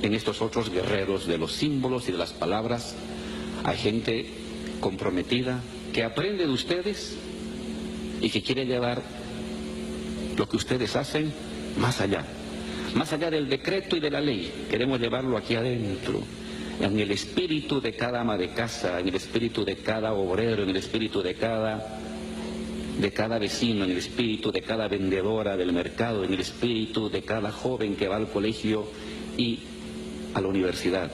en estos otros guerreros de los símbolos y de las palabras a gente comprometida que aprende de ustedes y que quiere llevar lo que ustedes hacen más allá del decreto y de la ley. Queremos llevarlo aquí adentro, en el espíritu de cada ama de casa, en el espíritu de cada obrero, en el espíritu de cada vecino, en el espíritu de cada vendedora del mercado, en el espíritu de cada joven que va al colegio y a la universidad.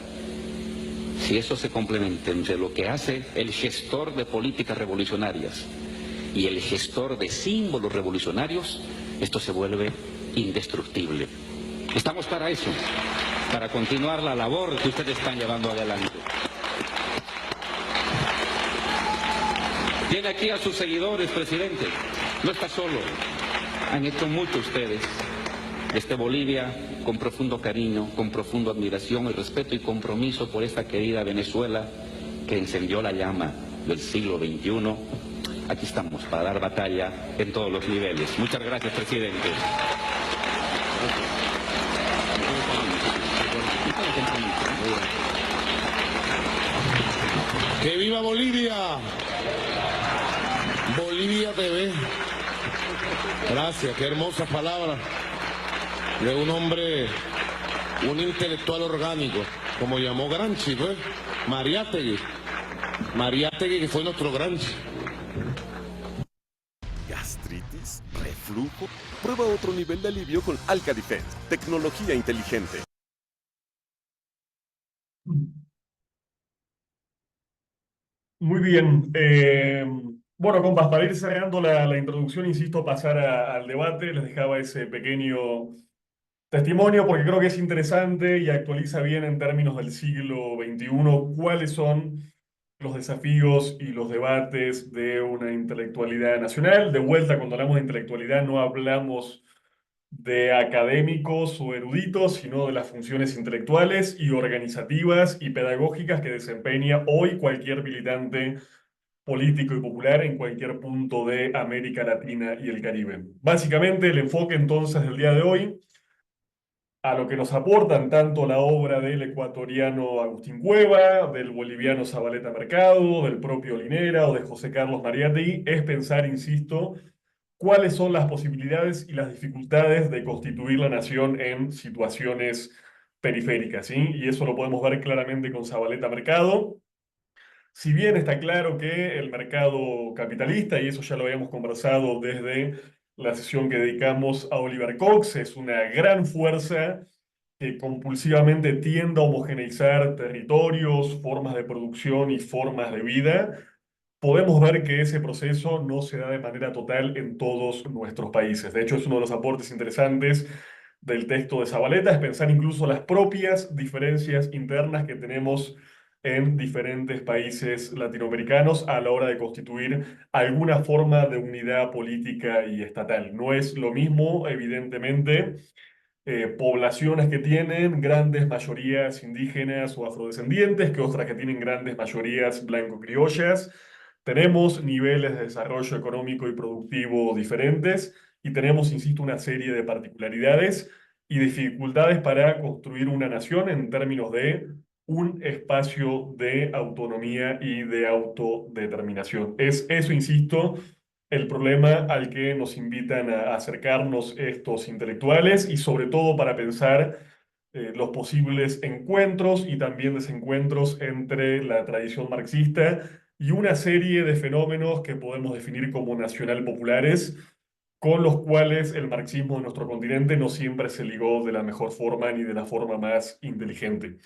Si eso se complementa entre lo que hace el gestor de políticas revolucionarias y el gestor de símbolos revolucionarios, esto se vuelve indestructible. Estamos para eso, para continuar la labor que ustedes están llevando adelante. Tiene aquí a sus seguidores, presidente. No está solo. Han hecho mucho ustedes. Desde Bolivia, con profundo cariño, con profunda admiración y respeto y compromiso por esta querida Venezuela que encendió la llama del siglo XXI. Aquí estamos para dar batalla en todos los niveles. Muchas gracias, presidente. ¡Que viva Bolivia! Bolivia TV. Gracias, qué hermosa palabra de un hombre, un intelectual orgánico, como llamó Gramsci, pues, Mariátegui. Mariátegui, que fue nuestro Gramsci. ¿Gastritis? ¿Reflujo? Prueba otro nivel de alivio con Alka-Defense, tecnología inteligente. Muy bien. Bueno, compas, para ir cerrando la introducción, insisto, pasar al debate. Les dejaba ese pequeño testimonio porque creo que es interesante y actualiza bien en términos del siglo XXI cuáles son los desafíos y los debates de una intelectualidad nacional. De vuelta, cuando hablamos de intelectualidad no hablamos de académicos o eruditos, sino de las funciones intelectuales y organizativas y pedagógicas que desempeña hoy cualquier militante político y popular en cualquier punto de América Latina y el Caribe. Básicamente, el enfoque entonces del día de hoy a lo que nos aportan tanto la obra del ecuatoriano Agustín Cueva, del boliviano Zabaleta Mercado, del propio Linera o de José Carlos Mariátegui, es pensar, insisto, cuáles son las posibilidades y las dificultades de constituir la nación en situaciones periféricas, ¿sí? Y eso lo podemos ver claramente con Zabaleta Mercado. Si bien está claro que el mercado capitalista, y eso ya lo habíamos conversado desde la sesión que dedicamos a Oliver Cox, es una gran fuerza que compulsivamente tiende a homogeneizar territorios, formas de producción y formas de vida, podemos ver que ese proceso no se da de manera total en todos nuestros países. De hecho, es uno de los aportes interesantes del texto de Zabaleta, es pensar incluso las propias diferencias internas que tenemos en diferentes países latinoamericanos a la hora de constituir alguna forma de unidad política y estatal. No es lo mismo, evidentemente, poblaciones que tienen grandes mayorías indígenas o afrodescendientes, que otras que tienen grandes mayorías blanco-criollas. Tenemos niveles de desarrollo económico y productivo diferentes y tenemos, insisto, una serie de particularidades y dificultades para construir una nación en términos de un espacio de autonomía y de autodeterminación. Es eso, insisto, el problema al que nos invitan a acercarnos estos intelectuales y sobre todo para pensar los posibles encuentros y también desencuentros entre la tradición marxista y una serie de fenómenos que podemos definir como nacional populares, con los cuales el marxismo de nuestro continente no siempre se ligó de la mejor forma ni de la forma más inteligente.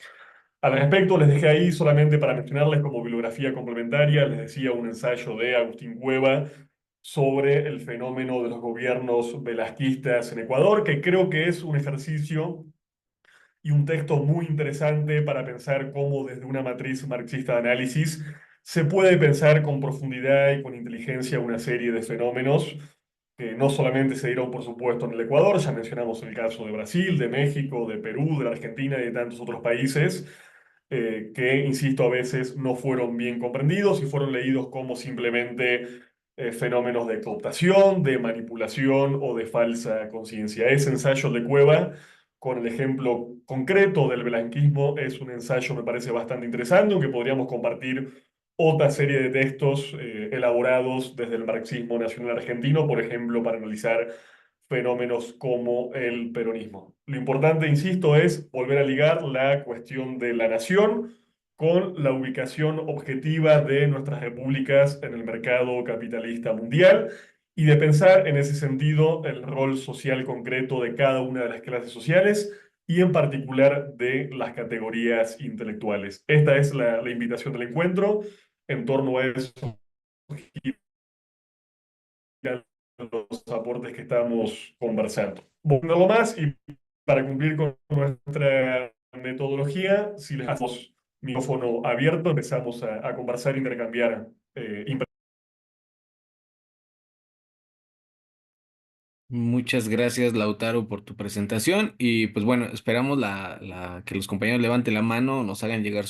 Al respecto, les dejé ahí solamente para mencionarles como bibliografía complementaria, les decía un ensayo de Agustín Cueva sobre el fenómeno de los gobiernos velasquistas en Ecuador, que creo que es un ejercicio y un texto muy interesante para pensar cómo desde una matriz marxista de análisis se puede pensar con profundidad y con inteligencia una serie de fenómenos que no solamente se dieron, por supuesto, en el Ecuador, ya mencionamos el caso de Brasil, de México, de Perú, de la Argentina y de tantos otros países, que, insisto, a veces no fueron bien comprendidos y fueron leídos como simplemente fenómenos de cooptación, de manipulación o de falsa conciencia. Ese ensayo de Cueva, con el ejemplo concreto del blanquismo, es un ensayo, me parece, bastante interesante, aunque podríamos compartir otra serie de textos elaborados desde el marxismo nacional argentino, por ejemplo, para analizar fenómenos como el peronismo. Lo importante, insisto, es volver a ligar la cuestión de la nación con la ubicación objetiva de nuestras repúblicas en el mercado capitalista mundial y de pensar en ese sentido el rol social concreto de cada una de las clases sociales y en particular de las categorías intelectuales. Esta es la invitación del encuentro. En torno a eso los aportes que estamos conversando. Bueno, algo más y para cumplir con nuestra metodología, si les damos micrófono abierto, empezamos a conversar e intercambiar Muchas gracias, Lautaro, por tu presentación. Y pues bueno, esperamos que los compañeros levanten la mano, nos hagan llegar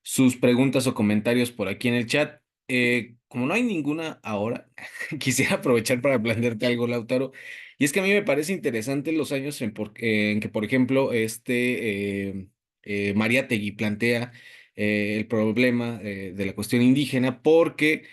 sus preguntas o comentarios por aquí en el chat. Como no hay ninguna ahora, quisiera aprovechar para plantearte algo, Lautaro. Y es que a mí me parece interesante los años en que, por ejemplo, Mariátegui plantea el problema de la cuestión indígena, porque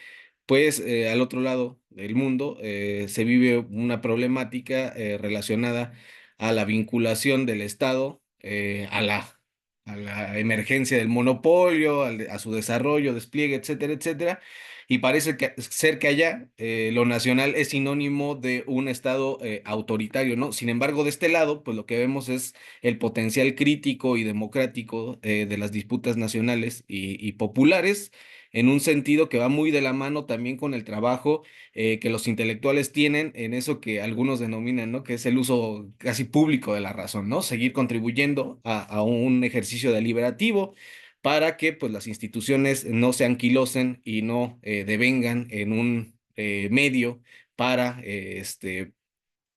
pues al otro lado del mundo se vive una problemática relacionada a la vinculación del Estado a la emergencia del monopolio, a su desarrollo, despliegue, etcétera, etcétera. Y parece ser que allá lo nacional es sinónimo de un Estado autoritario, ¿no? Sin embargo, de este lado, pues lo que vemos es el potencial crítico y democrático de las disputas nacionales y populares, en un sentido que va muy de la mano también con el trabajo que los intelectuales tienen en eso que algunos denominan, ¿no? Que es el uso casi público de la razón, ¿no? Seguir contribuyendo a un ejercicio deliberativo para que pues las instituciones no se anquilosen y no devengan en un medio para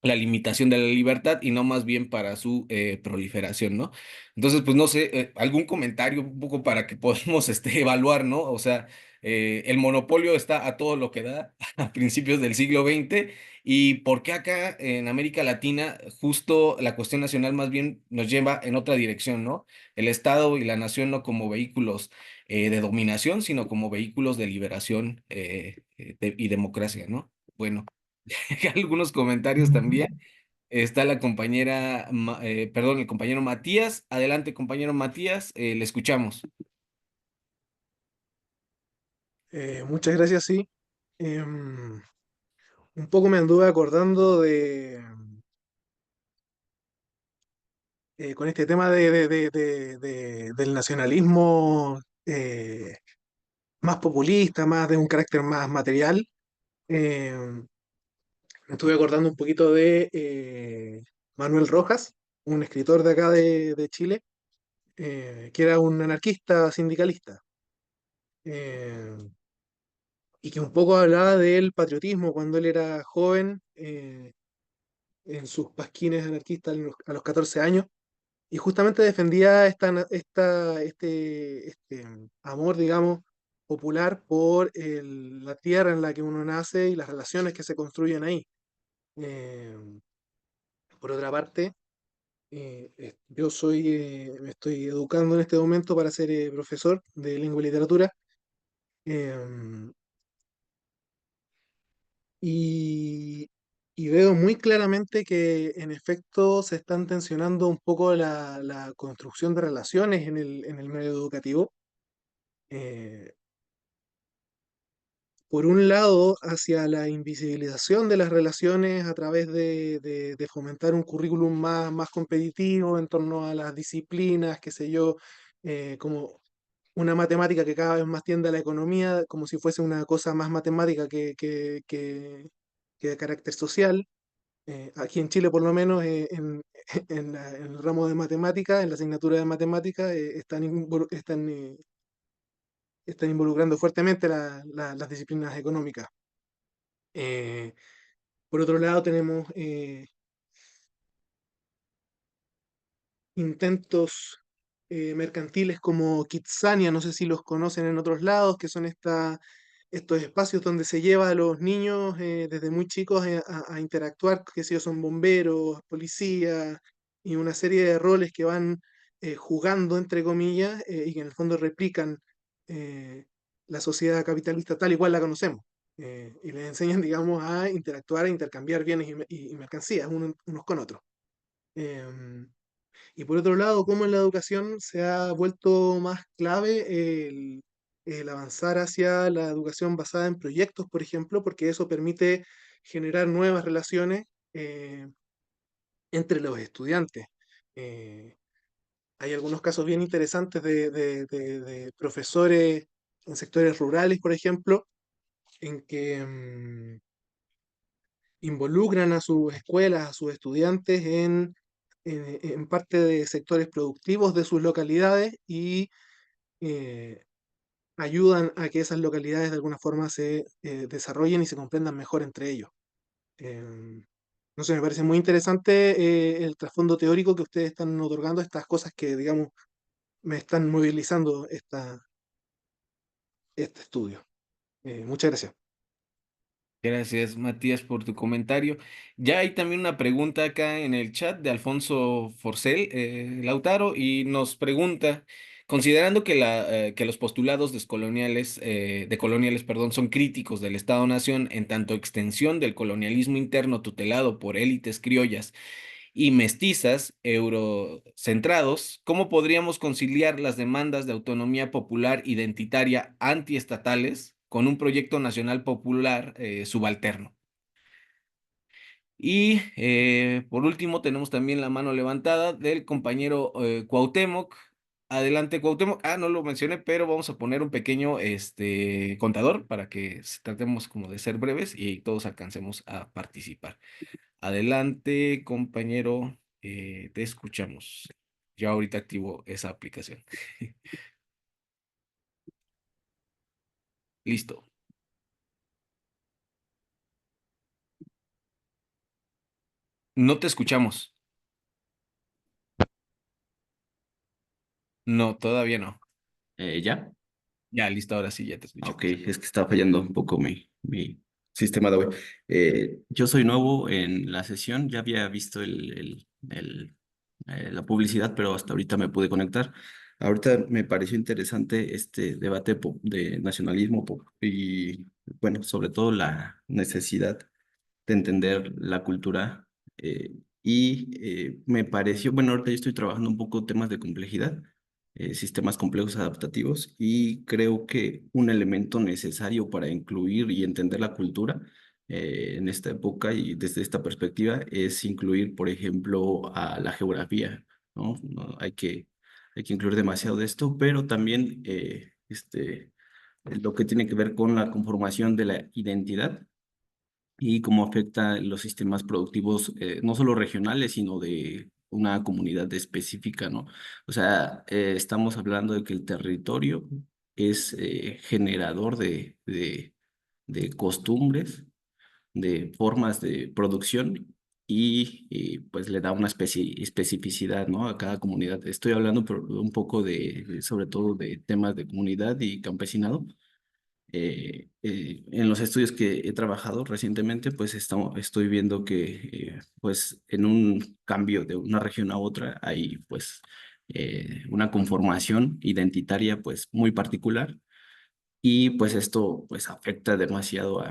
la limitación de la libertad y no más bien para su proliferación, ¿no? Entonces, pues no sé, algún comentario un poco para que podamos evaluar, ¿no? O sea, el monopolio está a todo lo que da a principios del siglo XX, y por qué acá en América Latina justo la cuestión nacional más bien nos lleva en otra dirección, ¿no? El Estado y la nación no como vehículos de dominación, sino como vehículos de liberación y democracia, ¿no? Bueno. Algunos comentarios también. Está la compañera, perdón, el compañero Matías. Adelante, compañero Matías, le escuchamos. Muchas gracias, sí. Un poco me anduve acordando con este tema del nacionalismo más populista, más de un carácter más material. Eh, Me estuve acordando un poquito de Manuel Rojas, un escritor de acá de Chile, que era un anarquista sindicalista. eh, y que un poco hablaba del patriotismo cuando él era joven, en sus pasquines anarquistas a los 14 años, y justamente defendía este amor, digamos, popular por la tierra en la que uno nace y las relaciones que se construyen ahí. Eh, por otra parte, me estoy educando en este momento para ser profesor de lengua y literatura. em, y, y veo muy claramente que en efecto se están tensionando un poco la construcción de relaciones en el medio educativo. Eh, por un lado, hacia la invisibilización de las relaciones a través de fomentar un currículum más competitivo en torno a las disciplinas, qué sé yo, como una matemática que cada vez más tiende a la economía, como si fuese una cosa más matemática que de carácter social. Aquí en Chile, por lo menos, en el ramo de matemática, en la asignatura de matemática, están involucrando fuertemente las disciplinas económicas. Eh, por otro lado, tenemos intentos mercantiles como Kitsania, no sé si los conocen en otros lados, que son estos espacios donde se lleva a los niños desde muy chicos a interactuar, que si son bomberos, policías, y una serie de roles que van jugando, entre comillas, y que en el fondo replican eh, la sociedad capitalista tal y cual la conocemos. Y les enseñan, digamos, a interactuar, a intercambiar bienes y mercancías unos con otros. Y por otro lado, cómo en la educación se ha vuelto más clave el avanzar hacia la educación basada en proyectos, por ejemplo, porque eso permite generar nuevas relaciones eh, entre los estudiantes. Eh, Hay algunos casos bien interesantes de profesores en sectores rurales, por ejemplo, en que involucran a sus escuelas, a sus estudiantes en parte de sectores productivos de sus localidades y eh, ayudan a que esas localidades de alguna forma se desarrollen y se comprendan mejor entre ellos. No sé, me parece muy interesante el trasfondo teórico que ustedes están otorgando a estas cosas que, digamos, me están movilizando este estudio. Muchas gracias. Gracias, Matías, por tu comentario. Ya hay también una pregunta acá en el chat de Alfonso Forcel, Lautaro, y nos pregunta, considerando que, que los postulados decoloniales, perdón, son críticos del Estado-Nación en tanto extensión del colonialismo interno tutelado por élites criollas y mestizas eurocentrados, ¿cómo podríamos conciliar las demandas de autonomía popular identitaria antiestatales con un proyecto nacional popular subalterno? Y por último, tenemos también la mano levantada del compañero Cuauhtémoc. Adelante, Cuauhtémoc. Ah, no lo mencioné, pero vamos a poner un pequeño contador para que tratemos como de ser breves y todos alcancemos a participar. Adelante, compañero, te escuchamos. Ya ahorita activo esa aplicación. Listo. No te escuchamos. No, todavía no. ¿Ya? Ya, listo, ahora sí, ya te Ok, escuchamos. es que estaba fallando un poco mi sistema de web. Yo soy nuevo en la sesión, ya había visto la publicidad, pero hasta ahorita me pude conectar. Ahorita me pareció interesante este debate de nacionalismo y, bueno, sobre todo la necesidad de entender la cultura. Me pareció, bueno, ahorita yo estoy trabajando un poco temas de complejidad, sistemas complejos adaptativos, y creo que un elemento necesario para incluir y entender la cultura en esta época y desde esta perspectiva es incluir, por ejemplo, a la geografía, ¿no? Hay que incluir demasiado de esto, pero también lo que tiene que ver con la conformación de la identidad y cómo afecta los sistemas productivos, no solo regionales, sino de una comunidad específica, ¿no? O sea, estamos hablando de que el territorio es generador de costumbres, de formas de producción pues le da una especificidad, ¿no? A cada comunidad. Estoy hablando un poco sobre todo de temas de comunidad y campesinado. En los estudios que he trabajado recientemente, pues estoy viendo que pues en un cambio de una región a otra hay pues una conformación identitaria pues muy particular, y pues esto pues afecta demasiado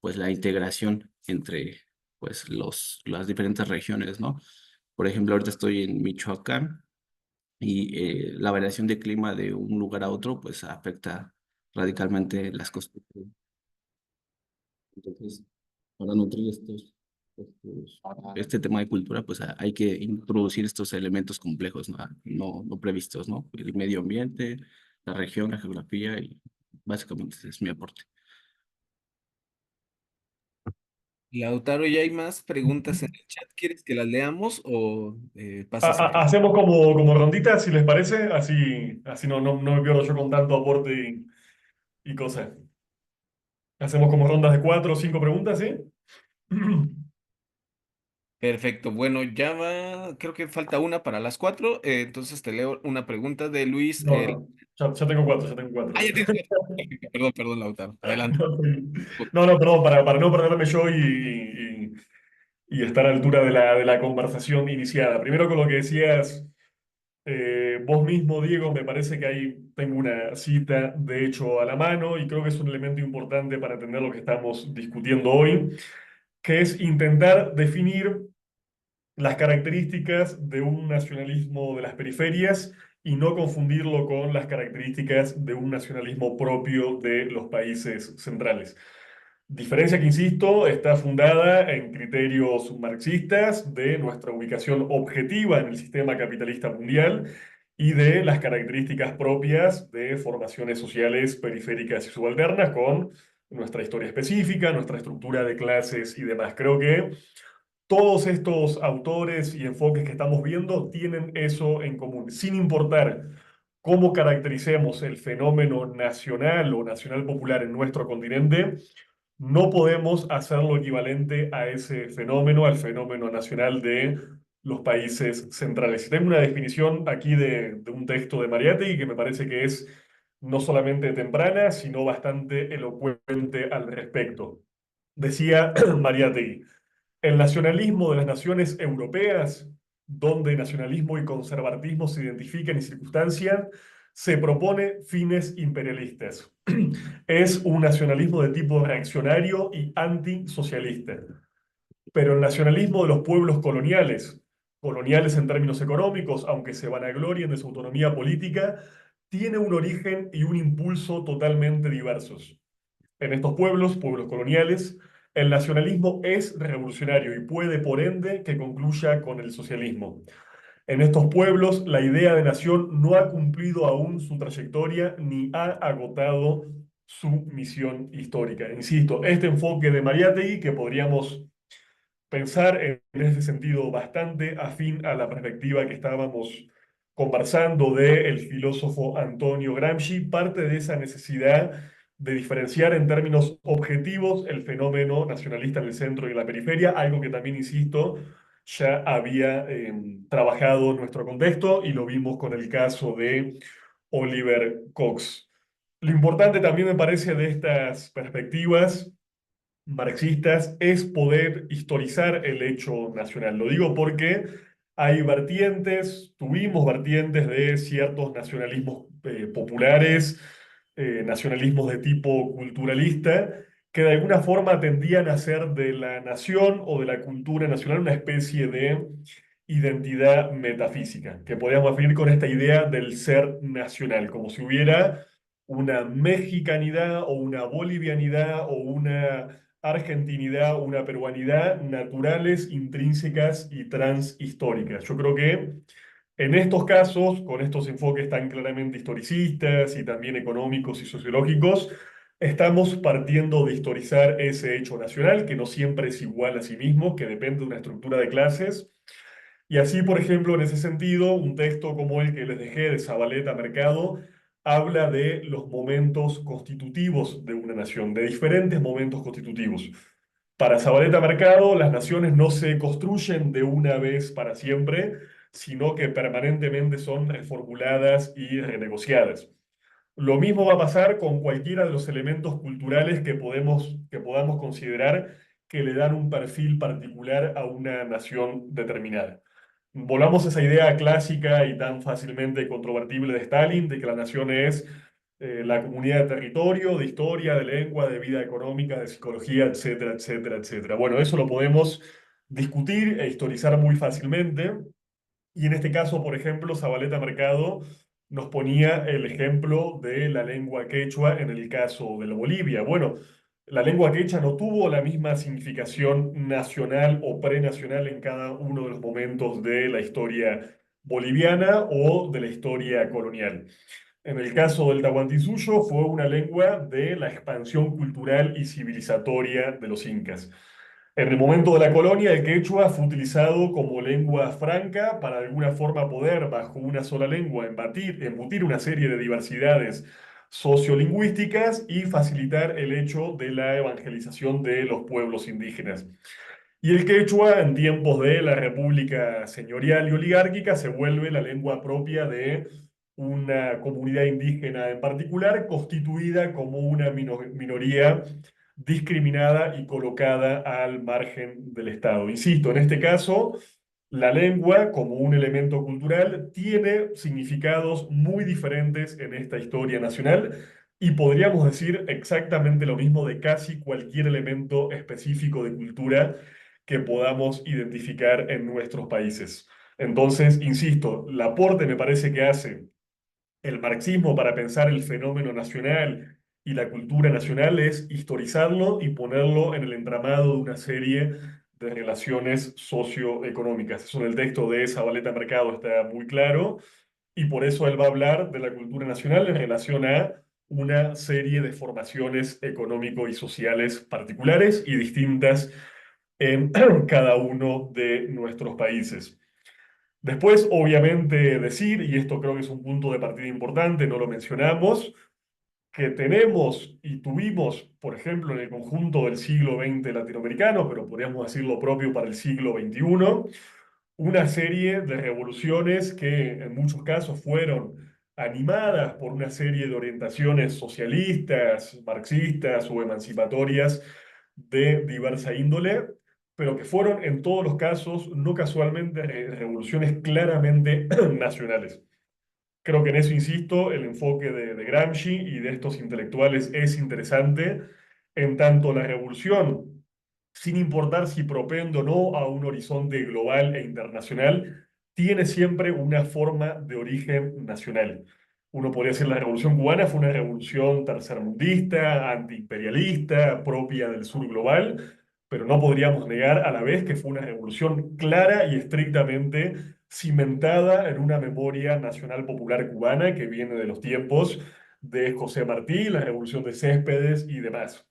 pues la integración entre pues las diferentes regiones, ¿no? Por ejemplo, ahorita estoy en Michoacán y la variación de clima de un lugar a otro pues afecta radicalmente las costumbres. Entonces, para nutrir este tema de cultura, pues hay que introducir estos elementos complejos, ¿no? No previstos, ¿no? El medio ambiente, la región, la geografía, y básicamente ese es mi aporte. Lautaro, ¿ya hay más preguntas en el chat? ¿Quieres que las leamos o pasas a... Hacemos como ronditas, si les parece, así no me pierdo yo con tanto aporte y cosas. Hacemos como rondas de 4 o 5 preguntas, ¿sí? Perfecto, bueno, creo que falta una para las 4, entonces te leo una pregunta de Luis. No, ya tengo 4, ya tengo Ah, 4. ya tienes 4. Perfecto, perdón, Lautaro, adelante. No, perdón, para no perderme yo y estar a la altura de la conversación iniciada. Primero con lo que decías vos mismo, Diego, me parece que ahí tengo una cita de hecho a la mano y creo que es un elemento importante para entender lo que estamos discutiendo hoy, que es intentar definir las características de un nacionalismo de las periferias y no confundirlo con las características de un nacionalismo propio de los países centrales. Diferencia que, insisto, está fundada en criterios marxistas de nuestra ubicación objetiva en el sistema capitalista mundial y de las características propias de formaciones sociales periféricas y subalternas con nuestra historia específica, nuestra estructura de clases y demás. Creo que todos estos autores y enfoques que estamos viendo tienen eso en común, sin importar cómo caractericemos el fenómeno nacional o nacional popular en nuestro continente. No podemos hacerlo equivalente a ese fenómeno, al fenómeno nacional de los países centrales. Y tengo una definición aquí de un texto de Mariátegui que me parece que es no solamente temprana, sino bastante elocuente al respecto. Decía Mariátegui: el nacionalismo de las naciones europeas, donde nacionalismo y conservatismo se identifican y circunstancian, se propone fines imperialistas. Es un nacionalismo de tipo reaccionario y antisocialista. Pero el nacionalismo de los pueblos coloniales en términos económicos, aunque se vanaglorien de su autonomía política, tiene un origen y un impulso totalmente diversos. En estos pueblos coloniales, el nacionalismo es revolucionario y puede, por ende, que concluya con el socialismo. En estos pueblos, la idea de nación no ha cumplido aún su trayectoria ni ha agotado su misión histórica. Insisto, este enfoque de Mariátegui, que podríamos pensar en ese sentido bastante afín a la perspectiva que estábamos conversando del filósofo Antonio Gramsci, parte de esa necesidad de diferenciar en términos objetivos el fenómeno nacionalista en el centro y en la periferia, algo que también, insisto, ya había trabajado en nuestro contexto y lo vimos con el caso de Oliver Cox. Lo importante también me parece de estas perspectivas marxistas es poder historizar el hecho nacional. Lo digo porque hay tuvimos vertientes de ciertos nacionalismos populares, nacionalismos de tipo culturalista, que de alguna forma tendían a hacer de la nación o de la cultura nacional una especie de identidad metafísica, que podríamos definir con esta idea del ser nacional, como si hubiera una mexicanidad o una bolivianidad o una argentinidad, una peruanidad naturales, intrínsecas y transhistóricas. Yo creo que en estos casos, con estos enfoques tan claramente historicistas y también económicos y sociológicos, estamos partiendo de historizar ese hecho nacional, que no siempre es igual a sí mismo, que depende de una estructura de clases. Y así, por ejemplo, en ese sentido, un texto como el que les dejé de Zabaleta Mercado habla de los momentos constitutivos de una nación, de diferentes momentos constitutivos. Para Zabaleta Mercado, las naciones no se construyen de una vez para siempre, sino que permanentemente son reformuladas y renegociadas. Lo mismo va a pasar con cualquiera de los elementos culturales que podamos considerar que le dan un perfil particular a una nación determinada. Volvamos a esa idea clásica y tan fácilmente controvertible de Stalin, de que la nación es la comunidad de territorio, de historia, de lengua, de vida económica, de psicología, etcétera, etcétera, etcétera. Bueno, eso lo podemos discutir e historizar muy fácilmente. Y en este caso, por ejemplo, Zabaleta Mercado nos ponía el ejemplo de la lengua quechua en el caso de la Bolivia. Bueno, la lengua quechua no tuvo la misma significación nacional o prenacional en cada uno de los momentos de la historia boliviana o de la historia colonial. En el caso del Tahuantinsuyo fue una lengua de la expansión cultural y civilizatoria de los incas. En el momento de la colonia, el quechua fue utilizado como lengua franca para de alguna forma poder, bajo una sola lengua, embutir una serie de diversidades sociolingüísticas y facilitar el hecho de la evangelización de los pueblos indígenas. Y el quechua, en tiempos de la República señorial y oligárquica, se vuelve la lengua propia de una comunidad indígena en particular, constituida como una minoría discriminada y colocada al margen del Estado. Insisto, en este caso, la lengua, como un elemento cultural, tiene significados muy diferentes en esta historia nacional y podríamos decir exactamente lo mismo de casi cualquier elemento específico de cultura que podamos identificar en nuestros países. Entonces, insisto, el aporte me parece que hace el marxismo para pensar el fenómeno nacional y la cultura nacional es historizarlo y ponerlo en el entramado de una serie de relaciones socioeconómicas. Eso en el texto de Zabaleta Mercado está muy claro y por eso él va a hablar de la cultura nacional en relación a una serie de formaciones económico y sociales particulares y distintas en cada uno de nuestros países. Después, obviamente, decir, y esto creo que es un punto de partida importante, no lo mencionamos, que tenemos y tuvimos, por ejemplo, en el conjunto del siglo XX latinoamericano, pero podríamos decir lo propio para el siglo XXI, una serie de revoluciones que en muchos casos fueron animadas por una serie de orientaciones socialistas, marxistas o emancipatorias de diversa índole, pero que fueron en todos los casos, no casualmente, revoluciones claramente nacionales. Creo que en eso, insisto, el enfoque de Gramsci y de estos intelectuales es interesante, en tanto la revolución, sin importar si propende o no a un horizonte global e internacional, tiene siempre una forma de origen nacional. Uno podría decir la Revolución Cubana fue una revolución tercermundista, antiimperialista, propia del sur global, pero no podríamos negar a la vez que fue una revolución clara y estrictamente cimentada en una memoria nacional popular cubana que viene de los tiempos de José Martí, la revolución de Céspedes y demás.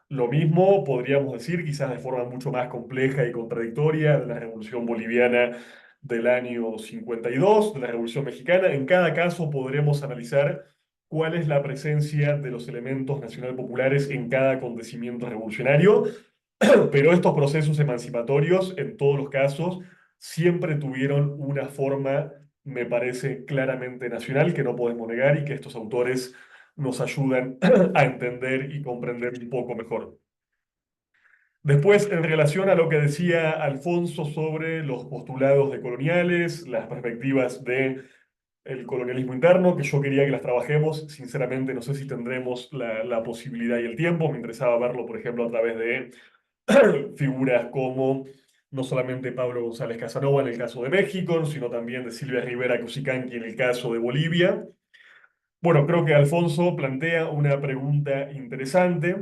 Lo mismo podríamos decir, quizás de forma mucho más compleja y contradictoria, de la revolución boliviana del año 52, de la revolución mexicana. En cada caso podremos analizar cuál es la presencia de los elementos nacional populares en cada acontecimiento revolucionario, pero estos procesos emancipatorios, en todos los casos, siempre tuvieron una forma, me parece, claramente nacional, que no podemos negar y que estos autores nos ayudan a entender y comprender un poco mejor. Después, en relación a lo que decía Alfonso sobre los postulados decoloniales, las perspectivas de el colonialismo interno, que yo quería que las trabajemos. Sinceramente, no sé si tendremos la posibilidad y el tiempo. Me interesaba verlo, por ejemplo, a través de figuras como no solamente Pablo González Casanova en el caso de México, sino también de Silvia Rivera Cusicanqui en el caso de Bolivia. Bueno, creo que Alfonso plantea una pregunta interesante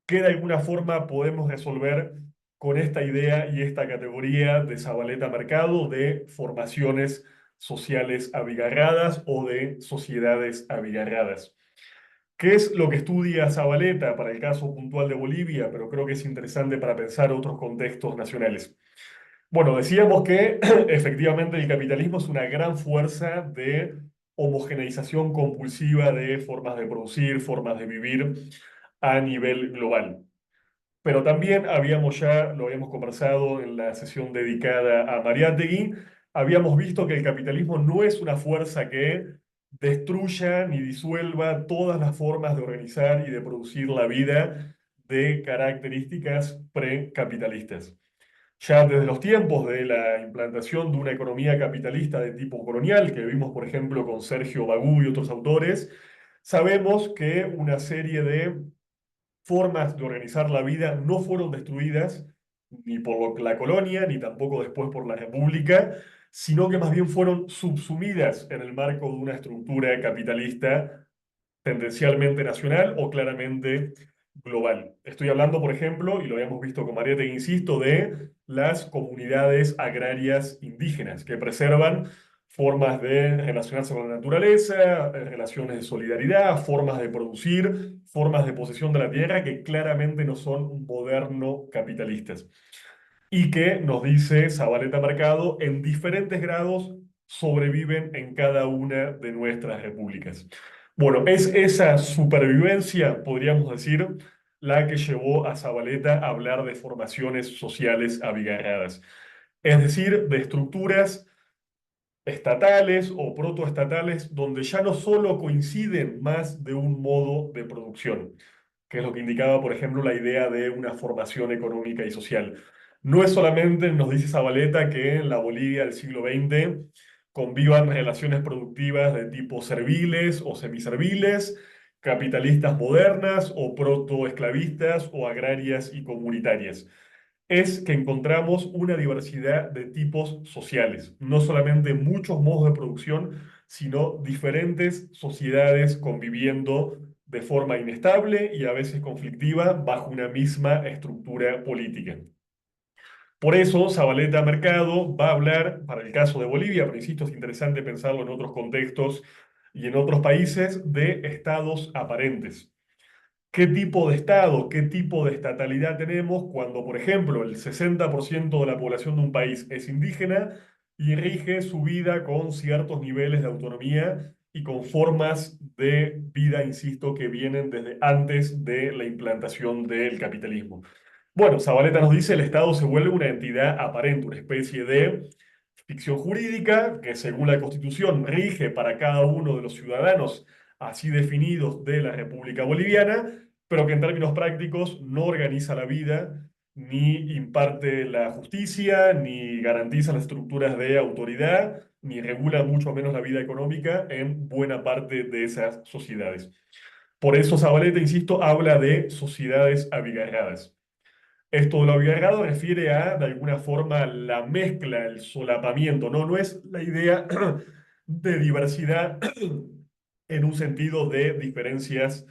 que de alguna forma podemos resolver con esta idea y esta categoría de Zabaleta Mercado de formaciones sociales abigarradas o de sociedades abigarradas. ¿Qué es lo que estudia Zabaleta para el caso puntual de Bolivia? Pero creo que es interesante para pensar otros contextos nacionales. Bueno, decíamos que efectivamente el capitalismo es una gran fuerza de homogeneización compulsiva de formas de producir, formas de vivir a nivel global. pero también lo habíamos conversado en la sesión dedicada a Mariátegui, habíamos visto que el capitalismo no es una fuerza que destruya ni disuelva todas las formas de organizar y de producir la vida de características precapitalistas. Ya desde los tiempos de la implantación de una economía capitalista de tipo colonial, que vimos por ejemplo con Sergio Bagú y otros autores, sabemos que una serie de formas de organizar la vida no fueron destruidas ni por la colonia, ni tampoco después por la República, sino que más bien fueron subsumidas en el marco de una estructura capitalista tendencialmente nacional o claramente global. Estoy hablando, por ejemplo, y lo habíamos visto con Mariette, insisto, de las comunidades agrarias indígenas que preservan formas de relacionarse con la naturaleza, relaciones de solidaridad, formas de producir, formas de posesión de la tierra que claramente no son moderno capitalistas y que, nos dice Zabaleta Mercado, en diferentes grados sobreviven en cada una de nuestras repúblicas. Bueno, es esa supervivencia, podríamos decir, la que llevó a Zabaleta a hablar de formaciones sociales abigarradas, es decir, de estructuras estatales o protoestatales donde ya no solo coinciden más de un modo de producción, que es lo que indicaba, por ejemplo, la idea de una formación económica y social. No es solamente, nos dice Zabaleta, que en la Bolivia del siglo XX convivan relaciones productivas de tipo serviles o semiserviles, capitalistas modernas o protoesclavistas o agrarias y comunitarias. Es que encontramos una diversidad de tipos sociales, no solamente muchos modos de producción, sino diferentes sociedades conviviendo de forma inestable y a veces conflictiva bajo una misma estructura política. Por eso, Zabaleta Mercado va a hablar, para el caso de Bolivia, pero insisto, es interesante pensarlo en otros contextos y en otros países, de estados aparentes. ¿Qué tipo de Estado, qué tipo de estatalidad tenemos cuando, por ejemplo, el 60% de la población de un país es indígena y rige su vida con ciertos niveles de autonomía y con formas de vida, insisto, que vienen desde antes de la implantación del capitalismo? Bueno, Zabaleta nos dice el Estado se vuelve una entidad aparente, una especie de ficción jurídica que según la Constitución rige para cada uno de los ciudadanos así definidos de la República Boliviana, pero que en términos prácticos no organiza la vida, ni imparte la justicia, ni garantiza las estructuras de autoridad, ni regula mucho menos la vida económica en buena parte de esas sociedades. Por eso Zabaleta, insisto, habla de sociedades abigarradas. Esto de lo abigarrado refiere a, de alguna forma, la mezcla, el solapamiento, ¿no? No es la idea de diversidad en un sentido de diferencias,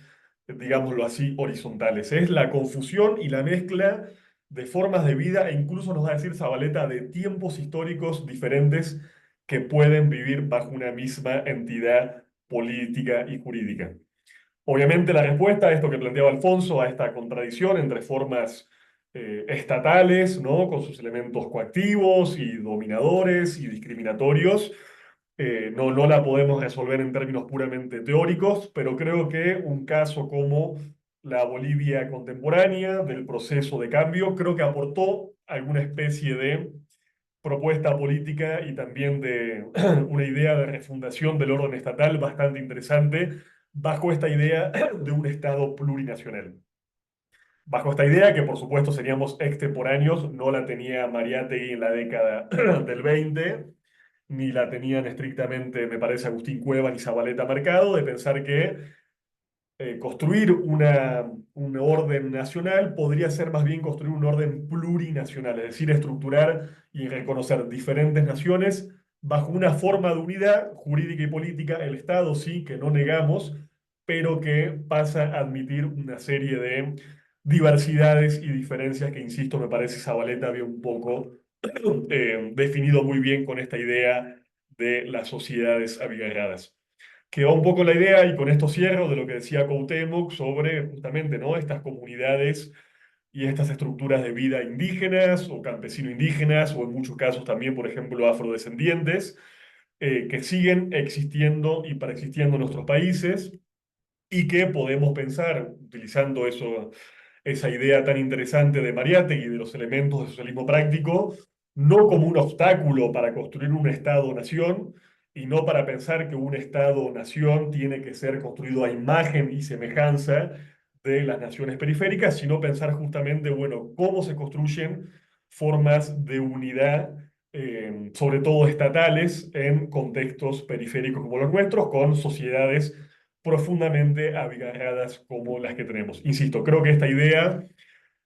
digámoslo así, horizontales. Es la confusión y la mezcla de formas de vida e incluso nos va a decir Zabaleta de tiempos históricos diferentes que pueden vivir bajo una misma entidad política y jurídica. Obviamente la respuesta a esto que planteaba Alfonso, a esta contradicción entre formas estatales, ¿no? Con sus elementos coactivos y dominadores y discriminatorios, no la podemos resolver en términos puramente teóricos, pero creo que un caso como la Bolivia contemporánea, del proceso de cambio, creo que aportó alguna especie de propuesta política y también de una idea de refundación del orden estatal bastante interesante bajo esta idea de un Estado plurinacional. Bajo esta idea, que por supuesto seríamos extemporáneos, no la tenía Mariátegui en la década del 20, ni la tenían estrictamente, me parece, Agustín Cueva ni Zabaleta Mercado, de pensar que construir un orden nacional podría ser más bien construir un orden plurinacional, es decir, estructurar y reconocer diferentes naciones bajo una forma de unidad jurídica y política, el Estado sí, que no negamos, pero que pasa a admitir una serie de diversidades y diferencias que, insisto, me parece Zabaleta había un poco definido muy bien con esta idea de las sociedades abigarradas. Quedó un poco la idea, y con esto cierro, de lo que decía Cuauhtémoc sobre justamente, ¿no? Estas comunidades y estas estructuras de vida indígenas o campesino-indígenas, o en muchos casos también, por ejemplo, afrodescendientes, que siguen existiendo y preexistiendo en nuestros países y que podemos pensar, utilizando esa idea tan interesante de Mariátegui y de los elementos de socialismo práctico, no como un obstáculo para construir un Estado-nación, y no para pensar que un Estado-nación tiene que ser construido a imagen y semejanza de las naciones periféricas, sino pensar justamente, bueno, cómo se construyen formas de unidad, sobre todo estatales, en contextos periféricos como los nuestros, con sociedades profundamente abigarradas como las que tenemos. Insisto, creo que esta idea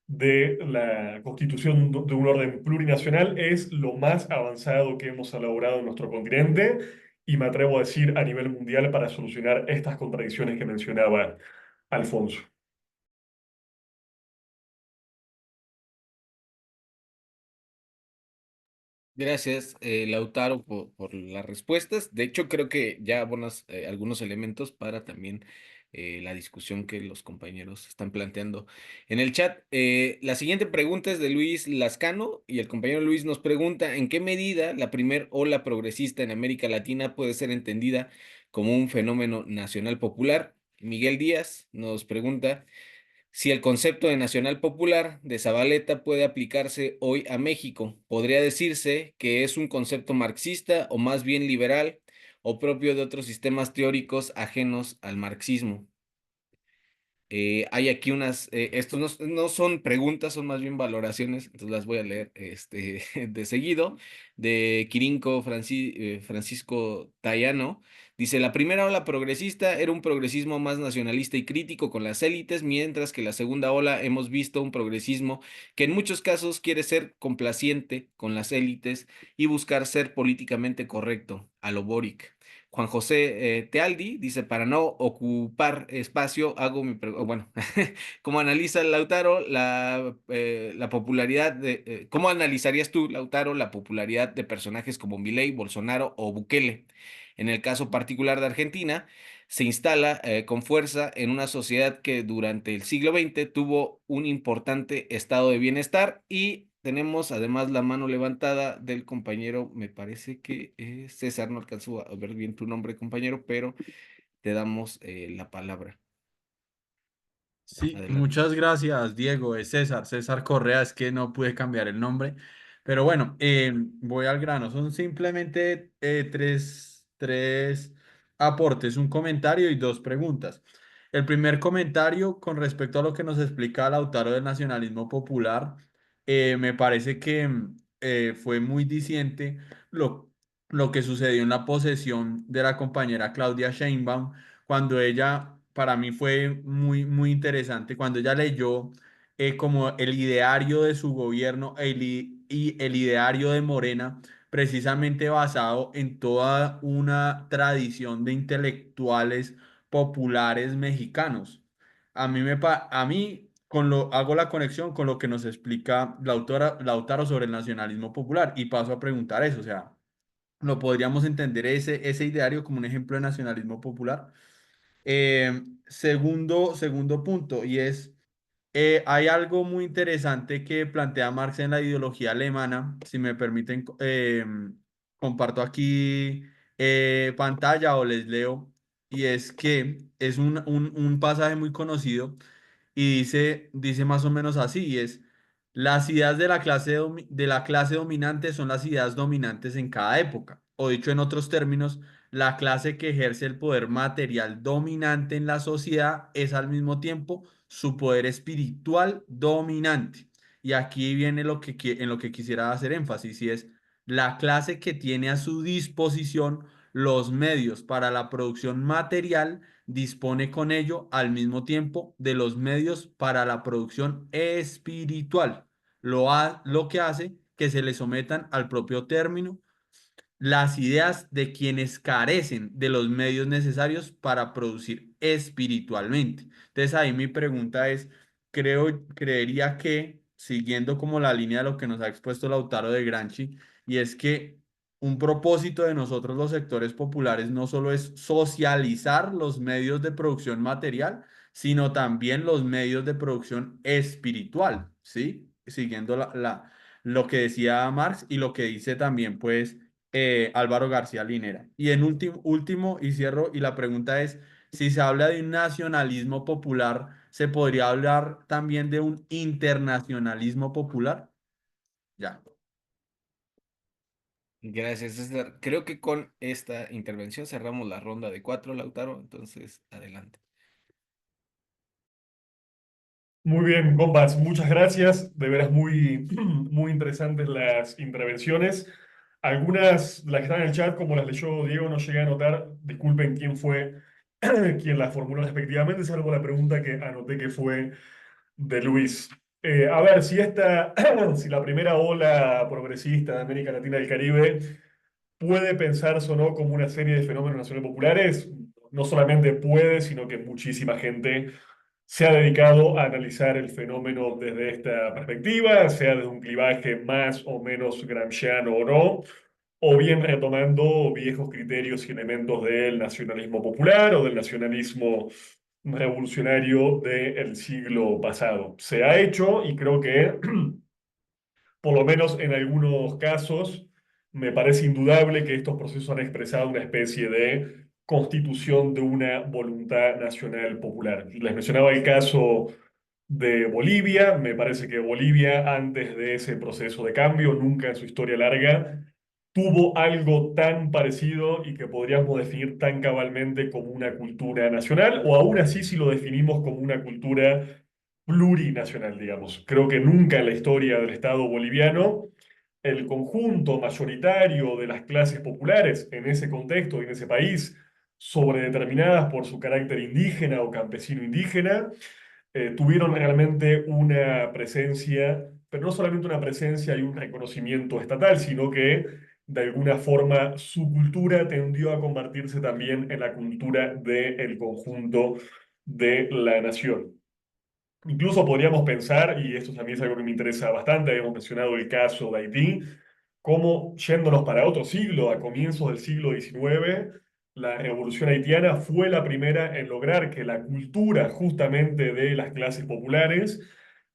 de la constitución de un orden plurinacional es lo más avanzado que hemos elaborado en nuestro continente y me atrevo a decir a nivel mundial para solucionar estas contradicciones que mencionaba Alfonso. Gracias, Lautaro, por las respuestas. De hecho, creo que ya abonas algunos elementos para también la discusión que los compañeros están planteando en el chat. La siguiente pregunta es de Luis Lascano y el compañero Luis nos pregunta: ¿en qué medida la primer ola progresista en América Latina puede ser entendida como un fenómeno nacional popular? Miguel Díaz nos pregunta si el concepto de nacional popular de Zabaleta puede aplicarse hoy a México. Podría decirse que es un concepto marxista o más bien liberal o propio de otros sistemas teóricos ajenos al marxismo. Hay aquí estos no son preguntas, son más bien valoraciones, entonces las voy a leer de seguido. De Quirinco Francisco Tayano, dice: la primera ola progresista era un progresismo más nacionalista y crítico con las élites, mientras que la segunda ola hemos visto un progresismo que en muchos casos quiere ser complaciente con las élites y buscar ser políticamente correcto, a lo Boric. Juan José Tealdi dice: para no ocupar espacio, hago bueno, ¿cómo analiza Lautaro la popularidad cómo analizarías tú, Lautaro, la popularidad de personajes como Milei, Bolsonaro o Bukele? En el caso particular de Argentina, se instala con fuerza en una sociedad que durante el siglo XX tuvo un importante estado de bienestar y tenemos además la mano levantada del compañero, me parece que César, no alcanzó a ver bien tu nombre, compañero, pero te damos la palabra. Sí, Adelante. muchas gracias, Diego. Es César, César Correa, es que no pude cambiar el nombre. Pero bueno, voy al grano. Son simplemente tres aportes, un comentario y dos preguntas. El primer comentario con respecto a lo que nos explica Lautaro del nacionalismo popular, me parece que fue muy diciente lo que sucedió en la posesión de la compañera Claudia Sheinbaum cuando ella, para mí fue muy interesante, cuando ella leyó como el ideario de su gobierno y el ideario de Morena, precisamente basado en toda una tradición de intelectuales populares mexicanos. A mí hago la conexión con lo que nos explica la autora Lautaro sobre el nacionalismo popular y paso a preguntar eso, o sea, ¿lo podríamos entender ese ideario como un ejemplo de nacionalismo popular? Segundo punto, y es, hay algo muy interesante que plantea Marx en la ideología alemana. Si me permiten, comparto aquí pantalla o les leo, y es que es un pasaje muy conocido y dice más o menos así, y es, las ideas de de la clase dominante son las ideas dominantes en cada época, o dicho en otros términos, la clase que ejerce el poder material dominante en la sociedad es al mismo tiempo su poder espiritual dominante. Y aquí viene en lo que quisiera hacer énfasis, y es la clase que tiene a su disposición los medios para la producción material, dispone con ello al mismo tiempo de los medios para la producción espiritual, lo que hace que se le sometan al propio término las ideas de quienes carecen de los medios necesarios para producir espiritualmente. Entonces ahí mi pregunta es, creería que, siguiendo como la línea de lo que nos ha expuesto Lautaro de Gramsci, y es que un propósito de nosotros los sectores populares no solo es socializar los medios de producción material, sino también los medios de producción espiritual, ¿sí? Siguiendo lo que decía Marx y lo que dice también, pues, Álvaro García Linera. Y en último, y cierro, y la pregunta es, si se habla de un nacionalismo popular, ¿Se podría hablar también de un internacionalismo popular? Ya. Gracias, César. Creo que con esta intervención cerramos la ronda de 4, Lautaro. Entonces, adelante. Muy bien, compas, muchas gracias. De veras muy, muy interesantes las intervenciones. Algunas de las que están en el chat, como las leyó Diego, no llegué a anotar. Disculpen quién fue quien las formuló respectivamente, salvo la pregunta que anoté que fue de Luis. A ver, si la primera ola progresista de América Latina y el Caribe puede pensarse o no como una serie de fenómenos nacionales populares, no solamente puede, sino que muchísima gente se ha dedicado a analizar el fenómeno desde esta perspectiva, sea desde un clivaje más o menos gramsciano o no, o bien retomando viejos criterios y elementos del nacionalismo popular o del nacionalismo revolucionario del siglo pasado. Se ha hecho y creo que por lo menos en algunos casos, me parece indudable que estos procesos han expresado una especie de constitución de una voluntad nacional popular. Les mencionaba el caso de Bolivia. Me parece que Bolivia, antes de ese proceso de cambio, nunca en su historia larga, tuvo algo tan parecido y que podríamos definir tan cabalmente como una cultura nacional, o aún así si lo definimos como una cultura plurinacional, digamos. Creo que nunca en la historia del Estado boliviano el conjunto mayoritario de las clases populares en ese contexto y en ese país, sobredeterminadas por su carácter indígena o campesino indígena, tuvieron realmente una presencia, pero no solamente una presencia y un reconocimiento estatal, sino que de alguna forma su cultura tendió a convertirse también en la cultura del conjunto de la nación. Incluso podríamos pensar, y esto también es algo que me interesa bastante, habíamos mencionado el caso de Haití, cómo yéndonos para otro siglo, a comienzos del siglo XIX, la revolución haitiana fue la primera en lograr que la cultura justamente de las clases populares,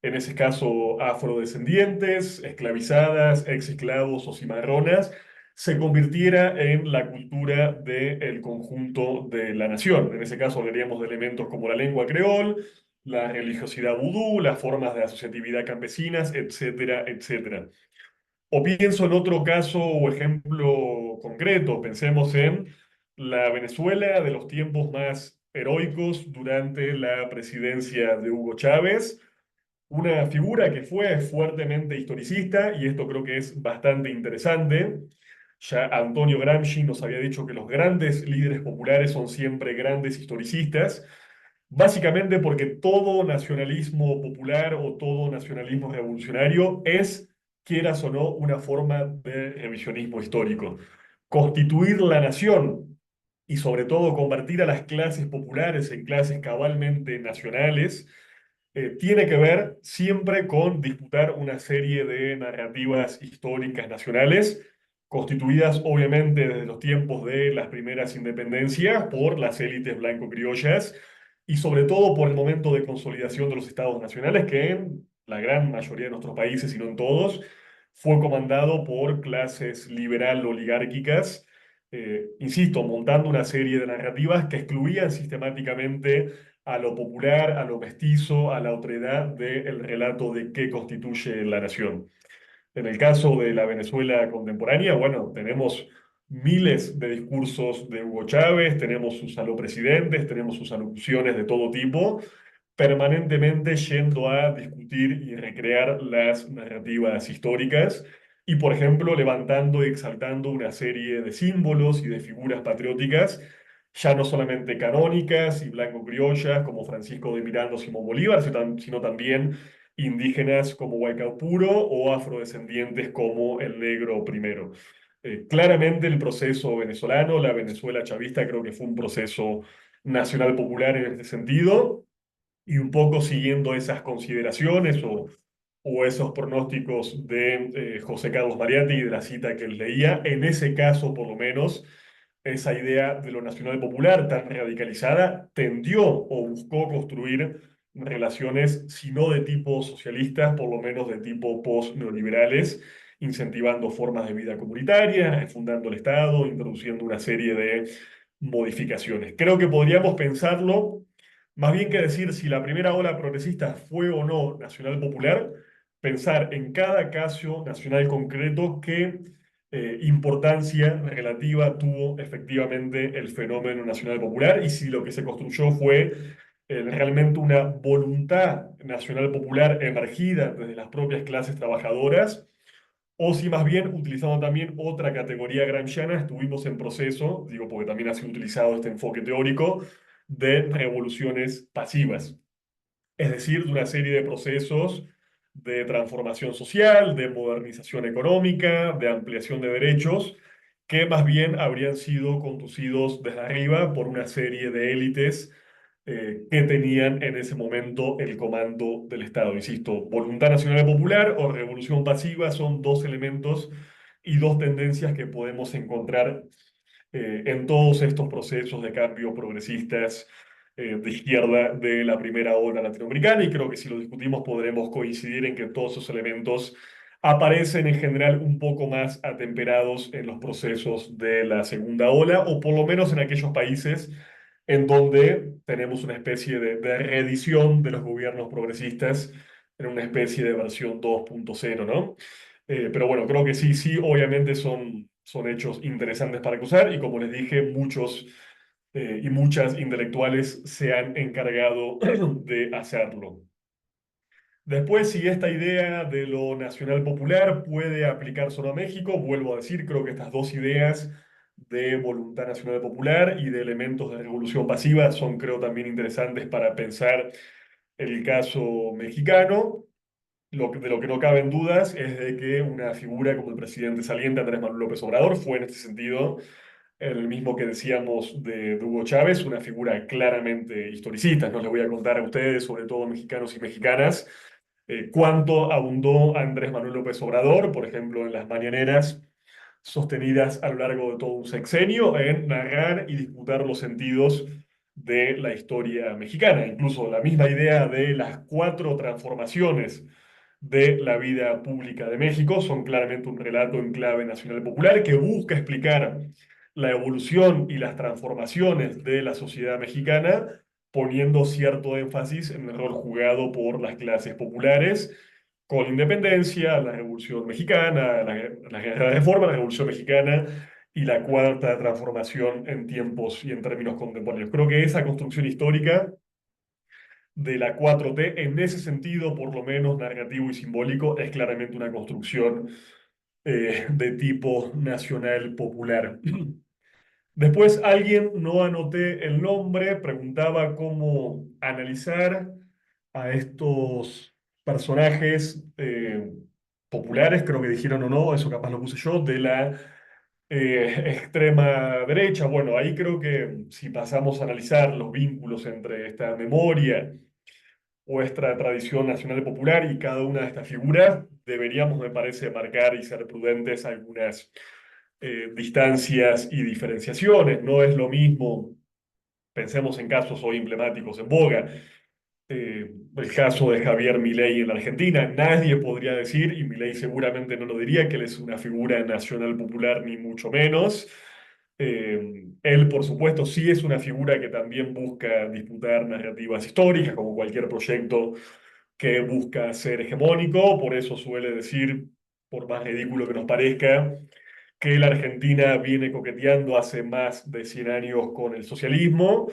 en ese caso afrodescendientes, esclavizadas, ex esclavos o cimarronas, se convirtiera en la cultura del conjunto de la nación. En ese caso hablaríamos de elementos como la lengua creol, la religiosidad vudú, las formas de asociatividad campesinas, etcétera, etcétera. O pienso en otro caso o ejemplo concreto, pensemos en la Venezuela de los tiempos más heroicos durante la presidencia de Hugo Chávez, una figura que fue fuertemente historicista, y esto creo que es bastante interesante. Ya Antonio Gramsci nos había dicho que los grandes líderes populares son siempre grandes historicistas, básicamente porque todo nacionalismo popular o todo nacionalismo revolucionario es, quieras o no, una forma de revisionismo histórico. Constituir la nación y sobre todo convertir a las clases populares en clases cabalmente nacionales tiene que ver siempre con disputar una serie de narrativas históricas nacionales, constituidas obviamente desde los tiempos de las primeras independencias por las élites blanco-criollas y sobre todo por el momento de consolidación de los estados nacionales, que en la gran mayoría de nuestros países, y no en todos, fue comandado por clases liberal-oligárquicas, insisto, montando una serie de narrativas que excluían sistemáticamente a lo popular, a lo mestizo, a la otredad del relato de qué constituye la nación. En el caso de la Venezuela contemporánea, bueno, tenemos miles de discursos de Hugo Chávez, tenemos sus alopresidentes, tenemos sus alocuciones de todo tipo, permanentemente yendo a discutir y recrear las narrativas históricas y, por ejemplo, levantando y exaltando una serie de símbolos y de figuras patrióticas, ya no solamente canónicas y blanco-criollas como Francisco de Miranda o Simón Bolívar, sino también indígenas como Guaycaipuro o afrodescendientes como el Negro Primero. Claramente el proceso venezolano, la Venezuela chavista, creo que fue un proceso nacional popular en este sentido, y un poco siguiendo esas consideraciones o esos pronósticos de José Carlos Mariatti y de la cita que él leía, en ese caso por lo menos, esa idea de lo nacional popular tan radicalizada tendió o buscó construir relaciones, si no de tipo socialistas, por lo menos de tipo post-neoliberales, incentivando formas de vida comunitaria, refundando el Estado, introduciendo una serie de modificaciones. Creo que podríamos pensarlo Más bien que decir si la primera ola progresista fue o no nacional popular, pensar en cada caso nacional concreto qué importancia relativa tuvo efectivamente el fenómeno nacional popular y si lo que se construyó fue realmente una voluntad nacional popular emergida desde las propias clases trabajadoras, o si más bien, utilizando también otra categoría gramsciana, estuvimos en proceso, digo porque también ha sido utilizado este enfoque teórico, de revoluciones pasivas, es decir, de una serie de procesos de transformación social, de modernización económica, de ampliación de derechos, que más bien habrían sido conducidos desde arriba por una serie de élites que tenían en ese momento el comando del Estado. Insisto, voluntad nacional popular o revolución pasiva son dos elementos y dos tendencias que podemos encontrar en todos estos procesos de cambio progresistas de izquierda de la primera ola latinoamericana, y creo que si lo discutimos podremos coincidir en que todos esos elementos aparecen en general un poco más atemperados en los procesos de la segunda ola, o por lo menos en aquellos países en donde tenemos una especie de reedición de los gobiernos progresistas en una especie de versión 2.0, ¿no? Pero bueno, creo que sí, sí, obviamente son hechos interesantes para cruzar y como les dije, muchos y muchas intelectuales se han encargado de hacerlo. Después, si esta idea de lo nacional popular puede aplicar solo a México, vuelvo a decir, creo que estas dos ideas de voluntad nacional popular y de elementos de revolución pasiva son, creo, también interesantes para pensar el caso mexicano. De lo que no caben dudas es de que una figura como el presidente saliente Andrés Manuel López Obrador fue en este sentido el mismo que decíamos de Hugo Chávez, una figura claramente historicista. No les voy a contar a ustedes, sobre todo mexicanos y mexicanas, cuánto abundó Andrés Manuel López Obrador, por ejemplo, en las mañaneras sostenidas a lo largo de todo un sexenio, en narrar y disputar los sentidos de la historia mexicana. Incluso la misma idea de las 4 transformaciones de la vida pública de México son claramente un relato en clave nacional popular que busca explicar la evolución y las transformaciones de la sociedad mexicana, poniendo cierto énfasis en el rol jugado por las clases populares con la independencia, la Revolución Mexicana, la Guerra de Reforma, la Revolución Mexicana y la Cuarta Transformación en tiempos y en términos contemporáneos. Creo que esa construcción histórica de la 4T, en ese sentido, por lo menos narrativo y simbólico, es claramente una construcción de tipo nacional popular. Después alguien, no anoté el nombre, preguntaba cómo analizar a estos personajes populares, creo que dijeron o no, eso capaz lo puse yo, de la extrema derecha. Bueno, ahí creo que si pasamos a analizar los vínculos entre esta memoria o esta tradición nacional popular y cada una de estas figuras, deberíamos, me parece, marcar y ser prudentes algunas distancias y diferenciaciones. No es lo mismo, pensemos en casos hoy emblemáticos en boga, el caso de Javier Milei en la Argentina. Nadie podría decir, y Milei seguramente no lo diría, que él es una figura nacional popular, ni mucho menos. Él, por supuesto, sí es una figura que también busca disputar narrativas históricas, como cualquier proyecto que busca ser hegemónico. Por eso suele decir, por más ridículo que nos parezca, que la Argentina viene coqueteando hace más de 100 años con el socialismo,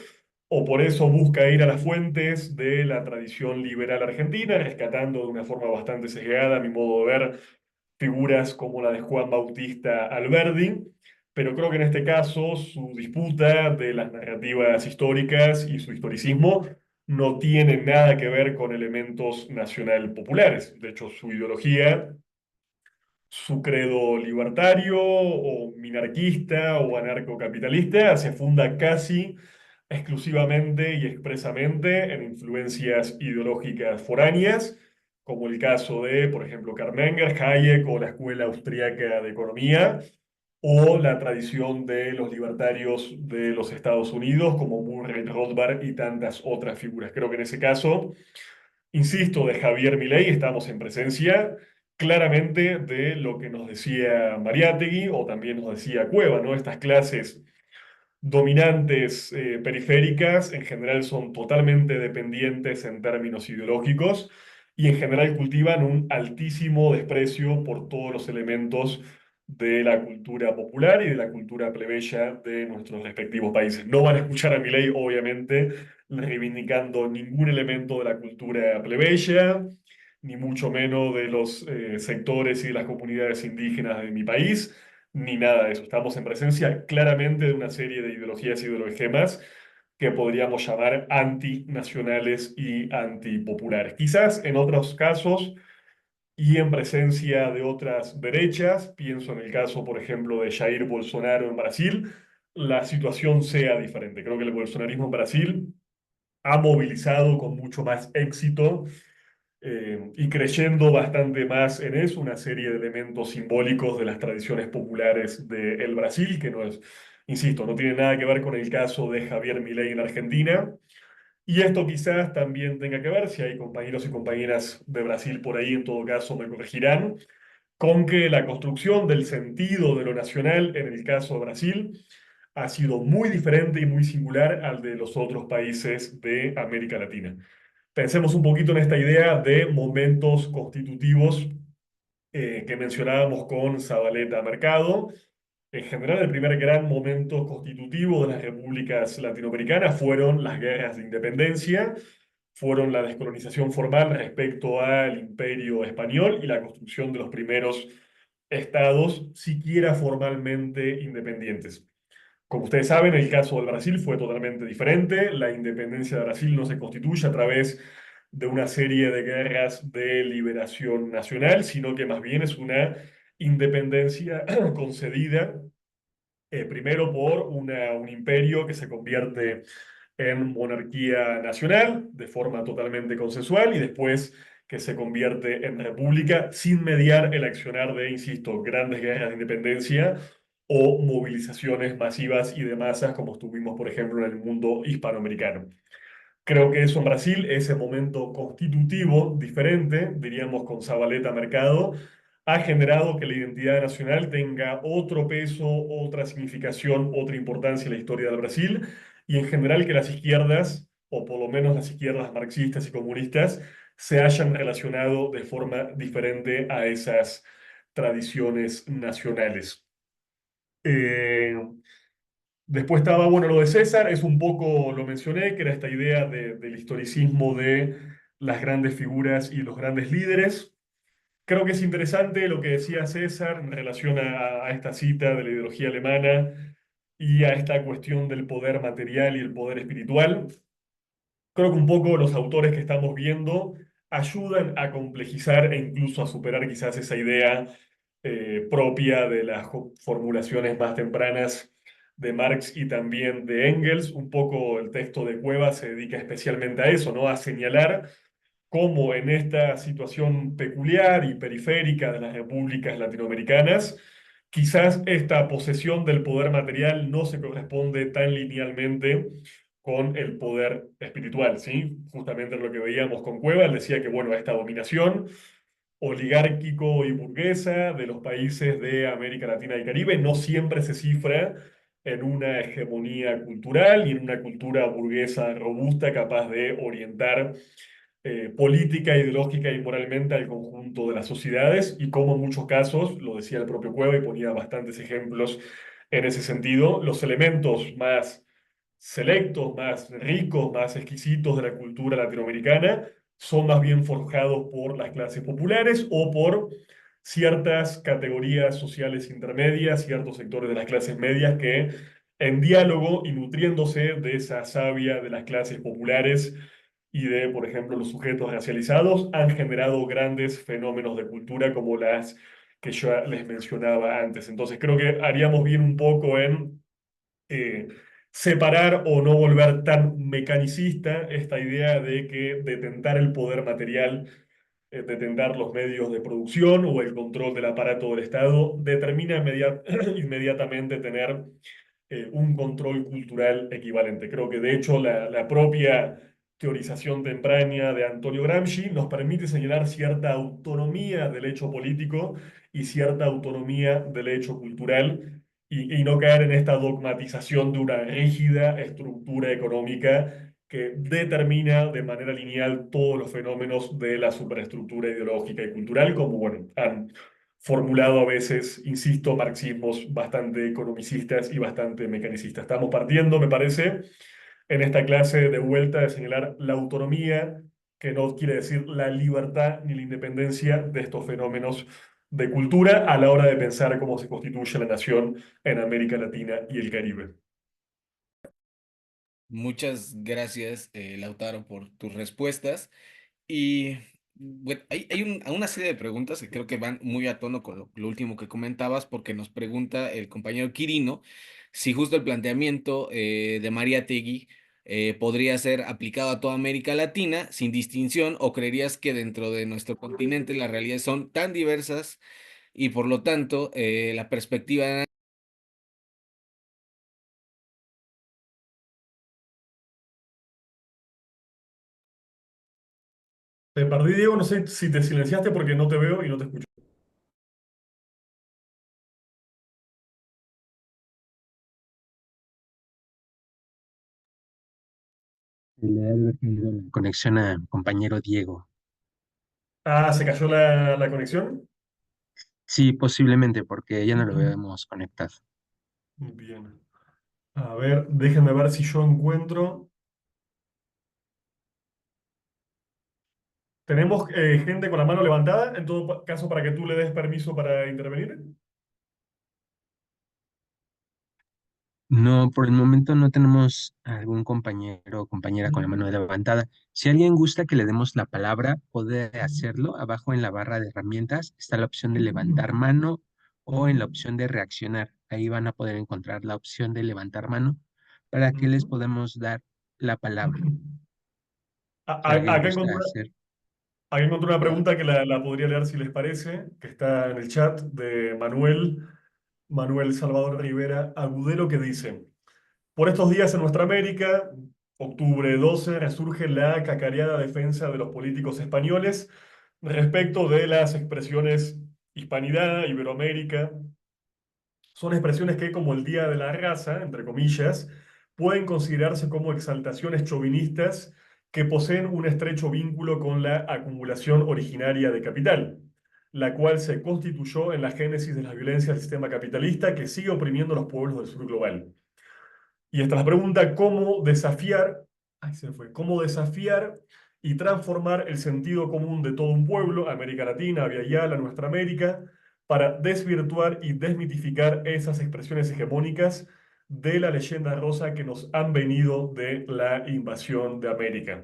o por eso busca ir a las fuentes de la tradición liberal argentina, rescatando de una forma bastante sesgada, a mi modo de ver, figuras como la de Juan Bautista Alberdi, pero creo que en este caso su disputa de las narrativas históricas y su historicismo no tiene nada que ver con elementos nacional populares. De hecho, su ideología, su credo libertario o minarquista o anarcocapitalista se funda casi exclusivamente y expresamente en influencias ideológicas foráneas, como el caso de, por ejemplo, Karl Menger, Hayek o la Escuela Austriaca de Economía, o la tradición de los libertarios de los Estados Unidos, como Murray Rothbard y tantas otras figuras. Creo que en ese caso, insisto, de Javier Milei estamos en presencia claramente de lo que nos decía Mariátegui o también nos decía Cueva, ¿no? Estas clases dominantes periféricas en general son totalmente dependientes en términos ideológicos y en general cultivan un altísimo desprecio por todos los elementos de la cultura popular y de la cultura plebeya de nuestros respectivos países. No van a escuchar a Milei, obviamente, reivindicando ningún elemento de la cultura plebeya, ni mucho menos de los sectores y de las comunidades indígenas de mi país, ni nada de eso. Estamos en presencia claramente de una serie de ideologías y ideologemas que podríamos llamar antinacionales y antipopulares. Quizás en otros casos y en presencia de otras derechas, pienso en el caso, por ejemplo, de Jair Bolsonaro en Brasil, la situación sea diferente. Creo que el bolsonarismo en Brasil ha movilizado con mucho más éxito y creyendo bastante más en eso, una serie de elementos simbólicos de las tradiciones populares del Brasil, que no es, insisto, no tiene nada que ver con el caso de Javier Milei en Argentina. Y esto quizás también tenga que ver, si hay compañeros y compañeras de Brasil por ahí, en todo caso me corregirán, con que la construcción del sentido de lo nacional en el caso de Brasil ha sido muy diferente y muy singular al de los otros países de América Latina. Pensemos un poquito en esta idea de momentos constitutivos que mencionábamos con Zabaleta Mercado. En general, el primer gran momento constitutivo de las repúblicas latinoamericanas fueron las guerras de independencia, fueron la descolonización formal respecto al imperio español y la construcción de los primeros estados, siquiera formalmente independientes. Como ustedes saben, el caso del Brasil fue totalmente diferente. La independencia de Brasil no se constituye a través de una serie de guerras de liberación nacional, sino que más bien es una independencia concedida primero por un imperio que se convierte en monarquía nacional de forma totalmente consensual y después que se convierte en república sin mediar el accionar de, insisto, grandes guerras de independencia o movilizaciones masivas y de masas como estuvimos, por ejemplo, en el mundo hispanoamericano. Creo que eso en Brasil, ese momento constitutivo diferente, diríamos con Zabaleta Mercado, ha generado que la identidad nacional tenga otro peso, otra significación, otra importancia en la historia del Brasil y en general que las izquierdas, o por lo menos las izquierdas marxistas y comunistas, se hayan relacionado de forma diferente a esas tradiciones nacionales. Eh, Después estaba, bueno, lo de César, es un poco, lo mencioné, que era esta idea del historicismo de las grandes figuras y los grandes líderes. Creo que es interesante lo que decía César en relación a esta cita de la ideología alemana y a esta cuestión del poder material y el poder espiritual. Creo que un poco los autores que estamos viendo ayudan a complejizar e incluso a superar quizás esa idea propia de las formulaciones más tempranas de Marx y también de Engels. Un poco el texto de Cueva se dedica especialmente a eso, ¿no? A señalar cómo en esta situación peculiar y periférica de las repúblicas latinoamericanas, quizás esta posesión del poder material no se corresponde tan linealmente con el poder espiritual, ¿sí? Justamente lo que veíamos con Cueva, él decía que, bueno, esta dominación oligárquico y burguesa de los países de América Latina y Caribe no siempre se cifra en una hegemonía cultural y en una cultura burguesa robusta capaz de orientar política, ideológica y moralmente al conjunto de las sociedades y como en muchos casos, lo decía el propio Cueva y ponía bastantes ejemplos en ese sentido, los elementos más selectos, más ricos, más exquisitos de la cultura latinoamericana son más bien forjados por las clases populares o por ciertas categorías sociales intermedias, ciertos sectores de las clases medias que en diálogo y nutriéndose de esa savia de las clases populares y de, por ejemplo, los sujetos racializados, han generado grandes fenómenos de cultura como las que yo les mencionaba antes. Entonces creo que haríamos bien un poco en separar o no volver tan mecanicista esta idea de que detentar el poder material, detentar los medios de producción o el control del aparato del Estado determina inmediatamente tener un control cultural equivalente. Creo que de hecho la propia teorización temprana de Antonio Gramsci nos permite señalar cierta autonomía del hecho político y cierta autonomía del hecho cultural y no caer en esta dogmatización de una rígida estructura económica que determina de manera lineal todos los fenómenos de la superestructura ideológica y cultural, como bueno, han formulado a veces, insisto, marxismos bastante economicistas y bastante mecanicistas. Estamos partiendo, me parece, en esta clase de vuelta de señalar la autonomía, que no quiere decir la libertad ni la independencia de estos fenómenos de cultura a la hora de pensar cómo se constituye la nación en América Latina y el Caribe. Muchas gracias, Lautaro, por tus respuestas. Y bueno, una serie de preguntas que creo que van muy a tono con lo último que comentabas, porque nos pregunta el compañero Quirino si justo el planteamiento de Mariátegui podría ser aplicado a toda América Latina sin distinción, o creerías que dentro de nuestro continente las realidades son tan diversas y por lo tanto la perspectiva. Te perdí, Diego, no sé si te silenciaste porque no te veo y no te escucho. Le ha de haber caído la conexión a compañero Diego. Ah, ¿se cayó la conexión? Sí, posiblemente, porque ya no lo habíamos conectado. Bien. A ver, déjenme ver si yo encuentro. ¿Tenemos gente con la mano levantada? En todo caso, para que tú le des permiso para intervenir. No, por el momento no tenemos algún compañero o compañera con la mano levantada. Si alguien gusta que le demos la palabra, puede hacerlo. Abajo en la barra de herramientas está la opción de levantar mano o en la opción de reaccionar. Ahí van a poder encontrar la opción de levantar mano para que les podamos dar la palabra. Si alguien Acá gusta encontré, hacer. acá encontré una pregunta que la podría leer si les parece, que está en el chat de Manuel Salvador Rivera Agudelo, que dice: por estos días en nuestra América, octubre 12, resurge la cacareada defensa de los políticos españoles respecto de las expresiones hispanidad, Iberoamérica. Son expresiones que, como el Día de la Raza, entre comillas, pueden considerarse como exaltaciones chauvinistas que poseen un estrecho vínculo con la acumulación originaria de capital, la cual se constituyó en la génesis de la violencia del sistema capitalista que sigue oprimiendo a los pueblos del sur global. Y esta es la pregunta: ¿cómo desafiar, ay, se fue, cómo desafiar y transformar el sentido común de todo un pueblo, América Latina, Via Yala, nuestra América, para desvirtuar y desmitificar esas expresiones hegemónicas de la leyenda rosa que nos han venido de la invasión de América?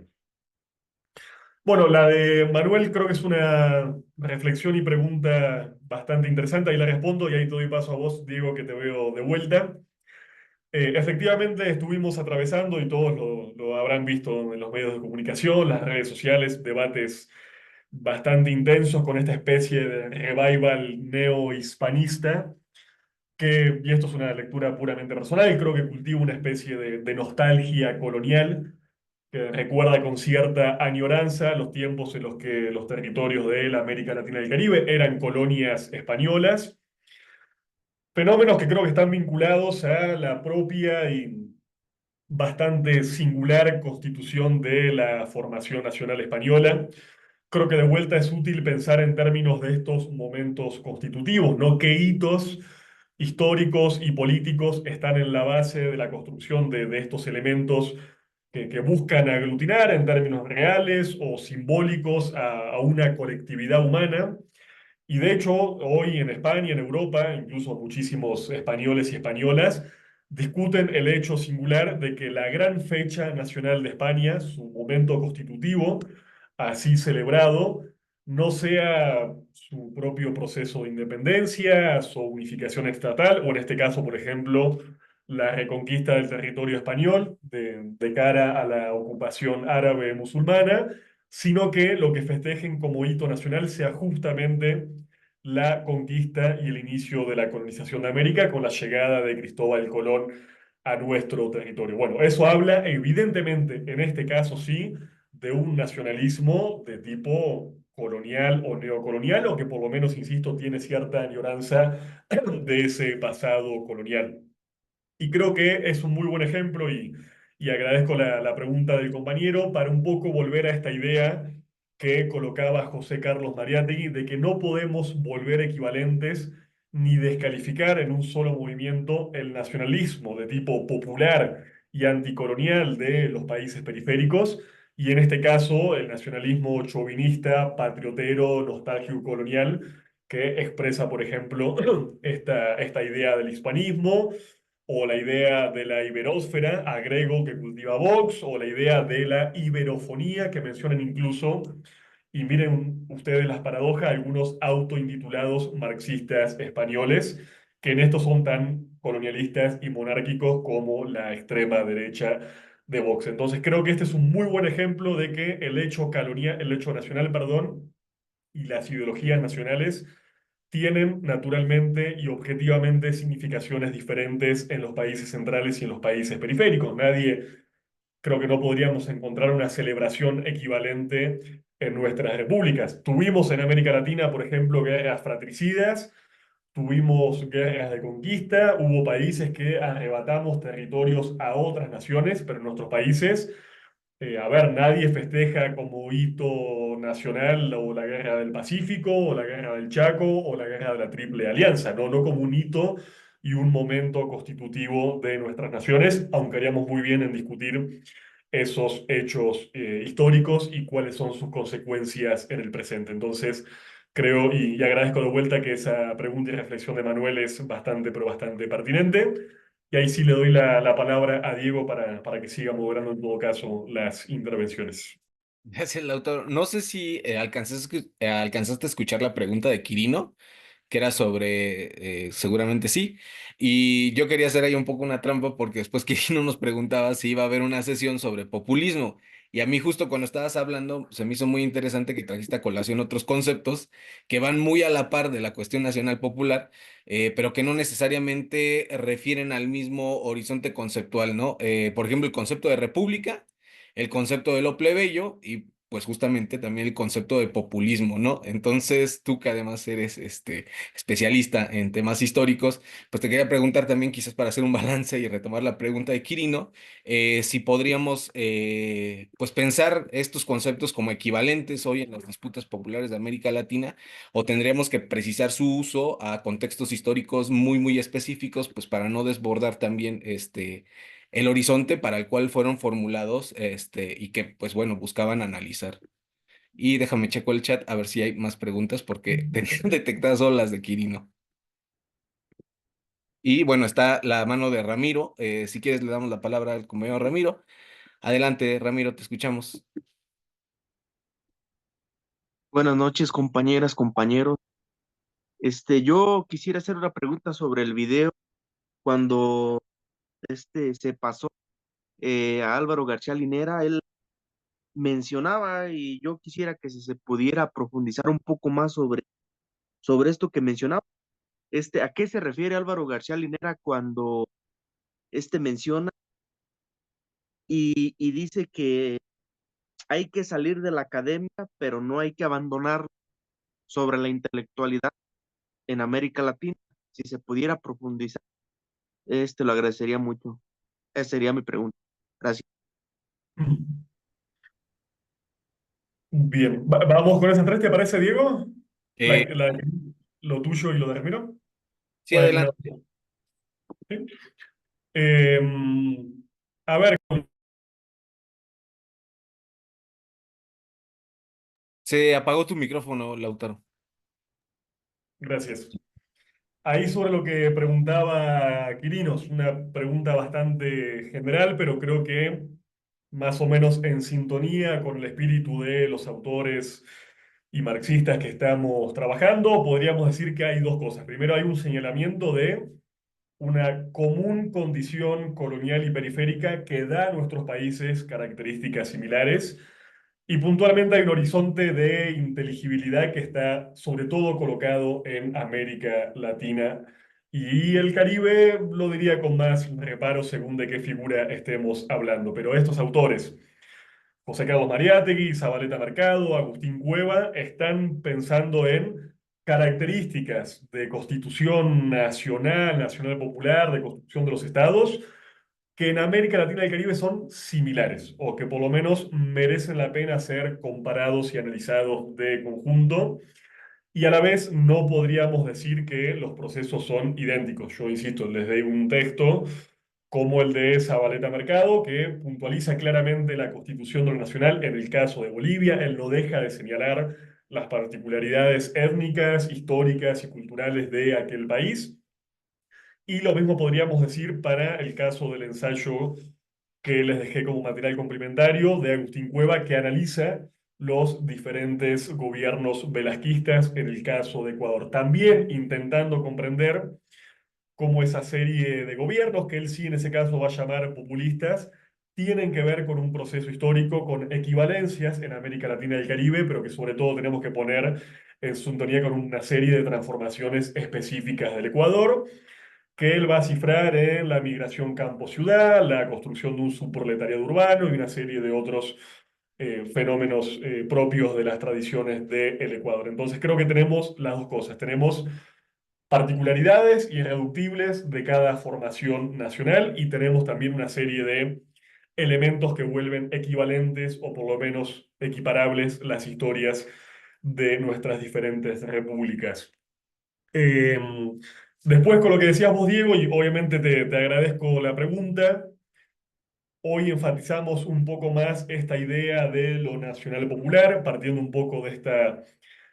Bueno, la de Manuel creo que es una reflexión y pregunta bastante interesante. Ahí la respondo y ahí te doy paso a vos, Diego, que te veo de vuelta. Efectivamente estuvimos atravesando, y todos lo habrán visto en los medios de comunicación, las redes sociales, debates bastante intensos con esta especie de revival neo-hispanista, y esto es una lectura puramente personal, creo que cultiva una especie de nostalgia colonial que recuerda con cierta añoranza los tiempos en los que los territorios de la América Latina y el Caribe eran colonias españolas. Fenómenos que creo que están vinculados a la propia y bastante singular constitución de la formación nacional española. Creo que de vuelta es útil pensar en términos de estos momentos constitutivos, ¿no? ¿Qué hitos históricos y políticos están en la base de la construcción de estos elementos que buscan aglutinar en términos reales o simbólicos a una colectividad humana? Y de hecho, hoy en España, en Europa, incluso muchísimos españoles y españolas discuten el hecho singular de que la gran fecha nacional de España, su momento constitutivo, así celebrado, no sea su propio proceso de independencia, su unificación estatal, o en este caso, por ejemplo, la reconquista del territorio español de cara a la ocupación árabe musulmana, sino que lo que festejen como hito nacional sea justamente la conquista y el inicio de la colonización de América con la llegada de Cristóbal Colón a nuestro territorio. Bueno, eso habla evidentemente, en este caso sí, de un nacionalismo de tipo colonial o neocolonial, o que por lo menos, insisto, tiene cierta añoranza de ese pasado colonial. Y creo que es un muy buen ejemplo y agradezco la pregunta del compañero para un poco volver a esta idea que colocaba José Carlos Mariátegui de que no podemos volver equivalentes ni descalificar en un solo movimiento el nacionalismo de tipo popular y anticolonial de los países periféricos y en este caso el nacionalismo chauvinista, patriotero, nostálgico colonial que expresa, por ejemplo, esta idea del hispanismo o la idea de la iberósfera, agrego, que cultiva Vox, o la idea de la iberofonía, que mencionan incluso, y miren ustedes las paradojas, algunos autointitulados marxistas españoles, que en esto son tan colonialistas y monárquicos como la extrema derecha de Vox. Entonces creo que este es un muy buen ejemplo de que el hecho nacional, perdón, y las ideologías nacionales tienen naturalmente y objetivamente significaciones diferentes en los países centrales y en los países periféricos. Creo que no podríamos encontrar una celebración equivalente en nuestras repúblicas. Tuvimos en América Latina, por ejemplo, guerras fratricidas, tuvimos guerras de conquista, hubo países que arrebatamos territorios a otras naciones, pero en nuestros países a ver, nadie festeja como hito nacional o la Guerra del Pacífico, o la Guerra del Chaco, o la Guerra de la Triple Alianza, no como un hito y un momento constitutivo de nuestras naciones, aunque haríamos muy bien en discutir esos hechos históricos y cuáles son sus consecuencias en el presente. Entonces, creo y agradezco de vuelta que esa pregunta y reflexión de Manuel es bastante, pero bastante pertinente. Y ahí sí le doy la palabra a Diego para que siga moderando en todo caso las intervenciones. Gracias, Lautaro. No sé si alcanzaste a escuchar la pregunta de Quirino, que era sobre, seguramente sí, y yo quería hacer ahí un poco una trampa porque después Quirino nos preguntaba si iba a haber una sesión sobre populismo, y a mí justo cuando estabas hablando se me hizo muy interesante que trajiste a colación otros conceptos que van muy a la par de la cuestión nacional popular, pero que no necesariamente refieren al mismo horizonte conceptual, ¿no? Por ejemplo, el concepto de república, el concepto de lo plebeyo y pues justamente también el concepto de populismo, ¿no? Entonces, tú que además eres especialista en temas históricos, pues te quería preguntar también, quizás para hacer un balance y retomar la pregunta de Quirino, si podríamos pues pensar estos conceptos como equivalentes hoy en las disputas populares de América Latina, o tendríamos que precisar su uso a contextos históricos muy, muy específicos, pues para no desbordar también el horizonte para el cual fueron formulados, y que, pues bueno, buscaban analizar. Y déjame checo el chat a ver si hay más preguntas porque tenía detectadas solo las de Quirino. Y bueno, está la mano de Ramiro. Si quieres, le damos la palabra al compañero Ramiro. Adelante, Ramiro, te escuchamos. Buenas noches, compañeras, compañeros. Yo quisiera hacer una pregunta sobre el video cuando se pasó a Álvaro García Linera. Él mencionaba y yo quisiera que se pudiera profundizar un poco más sobre esto que mencionaba. ¿A qué se refiere Álvaro García Linera cuando menciona y dice que hay que salir de la academia, pero no hay que abandonar sobre la intelectualidad en América Latina? Si se pudiera profundizar, lo agradecería mucho. Esa sería mi pregunta. Gracias. Bien, vamos con esa tres, ¿te parece, Diego? Eh, Lo tuyo y lo de Ramiro. sí, ¿O de alguna adelante. otra? ¿Sí? A ver, Se apagó tu micrófono, Lautaro. gracias. Ahí sobre lo que preguntaba Quirinos, una pregunta bastante general, pero creo que más o menos en sintonía con el espíritu de los autores y marxistas que estamos trabajando, podríamos decir que hay dos cosas. Primero, hay un señalamiento de una común condición colonial y periférica que da a nuestros países características similares. Y puntualmente hay un horizonte de inteligibilidad que está sobre todo colocado en América Latina y el Caribe, lo diría con más reparo según de qué figura estemos hablando. Pero estos autores, José Carlos Mariátegui, Zabaleta Mercado, Agustín Cueva, están pensando en características de constitución nacional, nacional popular, de constitución de los estados, que en América Latina y el Caribe son similares, o que por lo menos merecen la pena ser comparados y analizados de conjunto, y a la vez no podríamos decir que los procesos son idénticos. Yo insisto, les doy un texto como el de Zabaleta Mercado, que puntualiza claramente la constitución de lo nacional en el caso de Bolivia. Él no deja de señalar las particularidades étnicas, históricas y culturales de aquel país. Y lo mismo podríamos decir para el caso del ensayo que les dejé como material complementario de Agustín Cueva, que analiza los diferentes gobiernos velasquistas en el caso de Ecuador. También intentando comprender cómo esa serie de gobiernos, que él sí en ese caso va a llamar populistas, tienen que ver con un proceso histórico, con equivalencias en América Latina y el Caribe, pero que sobre todo tenemos que poner en sintonía con una serie de transformaciones específicas del Ecuador, que él va a cifrar en la migración campo-ciudad, la construcción de un subproletariado urbano y una serie de otros fenómenos propios de las tradiciones del Ecuador. Entonces creo que tenemos las dos cosas. Tenemos particularidades irreductibles de cada formación nacional y tenemos también una serie de elementos que vuelven equivalentes o por lo menos equiparables las historias de nuestras diferentes repúblicas. Después, con lo que decías vos, Diego, y obviamente te agradezco la pregunta, hoy enfatizamos un poco más esta idea de lo nacional popular, partiendo un poco de esta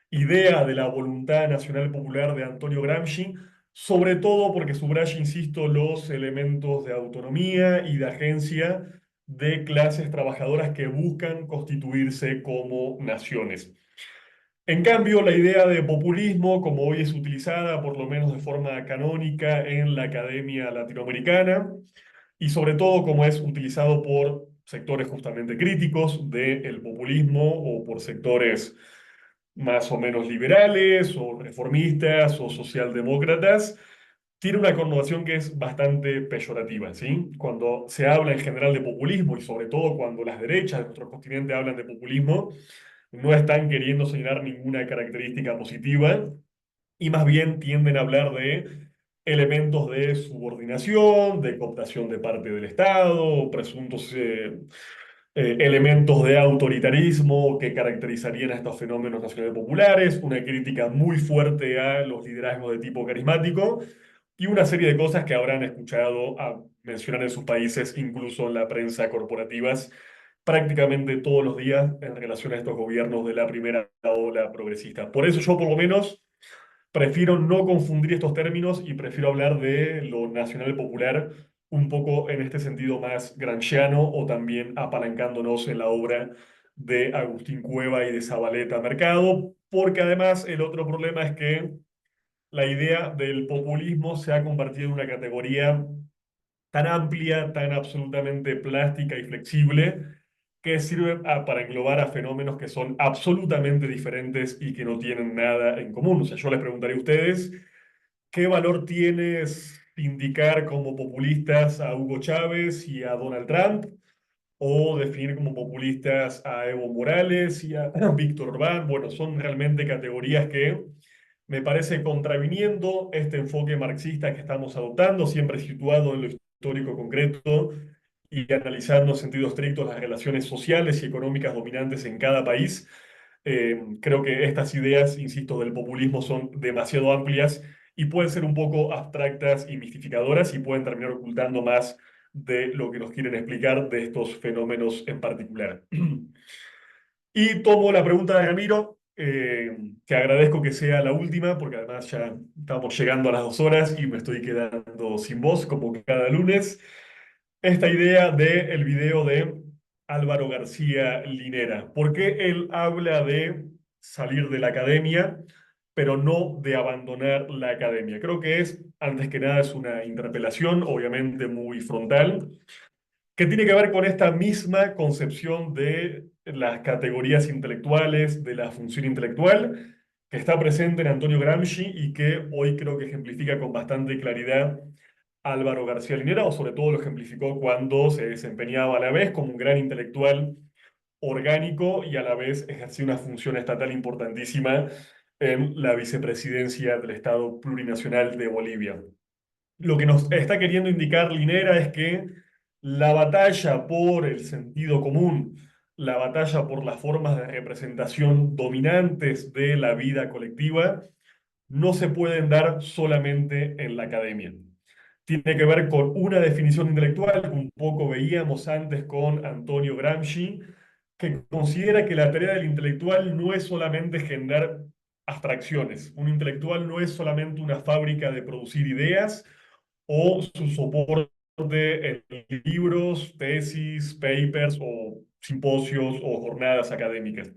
idea de la voluntad nacional popular de Antonio Gramsci, sobre todo porque subraya, insisto, los elementos de autonomía y de agencia de clases trabajadoras que buscan constituirse como naciones. En cambio, la idea de populismo, como hoy es utilizada, por lo menos de forma canónica, en la academia latinoamericana, y sobre todo como es utilizado por sectores justamente críticos del populismo o por sectores más o menos liberales o reformistas o socialdemócratas, tiene una connotación que es bastante peyorativa, ¿sí? Cuando se habla en general de populismo y sobre todo cuando las derechas de nuestro continente hablan de populismo, no están queriendo señalar ninguna característica positiva y más bien tienden a hablar de elementos de subordinación, de cooptación de parte del Estado, presuntos elementos de autoritarismo que caracterizarían a estos fenómenos nacionales populares, una crítica muy fuerte a los liderazgos de tipo carismático y una serie de cosas que habrán escuchado a mencionar en sus países, incluso en la prensa corporativas, prácticamente todos los días en relación a estos gobiernos de la primera ola progresista. Por eso yo por lo menos prefiero no confundir estos términos y prefiero hablar de lo nacional popular un poco en este sentido más gramsciano o también apalancándonos en la obra de Agustín Cueva y de Zabaleta Mercado, porque además el otro problema es que la idea del populismo se ha convertido en una categoría tan amplia, tan absolutamente plástica y flexible, que sirve para englobar a fenómenos que son absolutamente diferentes y que no tienen nada en común. O sea, yo les preguntaría a ustedes, ¿qué valor tiene indicar como populistas a Hugo Chávez y a Donald Trump? O definir como populistas a Evo Morales y a Víctor Orbán. Bueno, son realmente categorías que me parece contraviniendo este enfoque marxista que estamos adoptando, siempre situado en lo histórico concreto y analizando en sentido estricto las relaciones sociales y económicas dominantes en cada país. Creo que estas ideas, insisto, del populismo son demasiado amplias y pueden ser un poco abstractas y mistificadoras y pueden terminar ocultando más de lo que nos quieren explicar de estos fenómenos en particular. Y tomo la pregunta de Ramiro, que agradezco que sea la última, porque además ya estamos llegando a las 2 horas y me estoy quedando sin voz, como cada lunes. Esta idea del video de Álvaro García Linera. ¿Por qué él habla de salir de la academia, pero no de abandonar la academia? Creo que es, antes que nada, es una interpelación, obviamente muy frontal, que tiene que ver con esta misma concepción de las categorías intelectuales, de la función intelectual, que está presente en Antonio Gramsci y que hoy creo que ejemplifica con bastante claridad Álvaro García Linera, o sobre todo lo ejemplificó cuando se desempeñaba a la vez como un gran intelectual orgánico y a la vez ejercía una función estatal importantísima en la vicepresidencia del Estado Plurinacional de Bolivia. Lo que nos está queriendo indicar Linera es que la batalla por el sentido común, la batalla por las formas de representación dominantes de la vida colectiva, no se pueden dar solamente en la academia. Tiene que ver con una definición intelectual que un poco veíamos antes con Antonio Gramsci, que considera que la tarea del intelectual no es solamente generar abstracciones. Un intelectual no es solamente una fábrica de producir ideas o su soporte en libros, tesis, papers o simposios o jornadas académicas,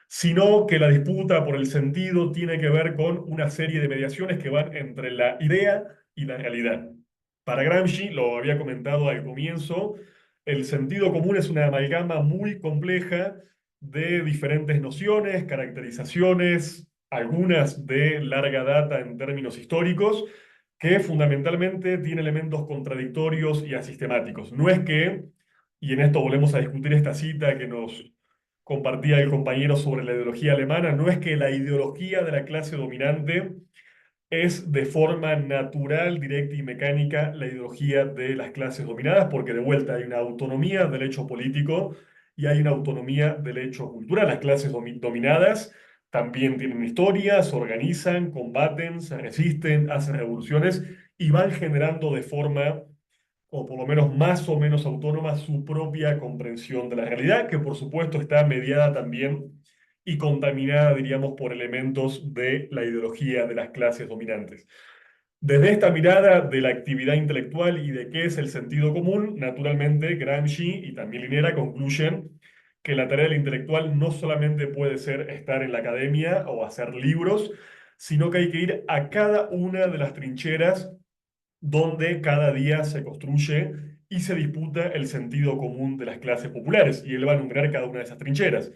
sino que la disputa por el sentido tiene que ver con una serie de mediaciones que van entre la idea y la realidad. Para Gramsci, lo había comentado al comienzo, el sentido común es una amalgama muy compleja de diferentes nociones, caracterizaciones, algunas de larga data en términos históricos, que fundamentalmente tiene elementos contradictorios y asistemáticos. No es que, y en esto volvemos a discutir esta cita que nos compartía el compañero sobre la ideología alemana, no es que la ideología de la clase dominante es de forma natural, directa y mecánica la ideología de las clases dominadas, porque de vuelta hay una autonomía del hecho político y hay una autonomía del hecho cultural. Las clases dominadas también tienen historia, se organizan, combaten, se resisten, hacen revoluciones y van generando de forma, o por lo menos más o menos autónoma, su propia comprensión de la realidad, que por supuesto está mediada también y contaminada, diríamos, por elementos de la ideología de las clases dominantes. Desde esta mirada de la actividad intelectual y de qué es el sentido común, naturalmente Gramsci y también Linera concluyen que la tarea del intelectual no solamente puede ser estar en la academia o hacer libros, sino que hay que ir a cada una de las trincheras donde cada día se construye y se disputa el sentido común de las clases populares. Y él va a enumerar cada una de esas trincheras.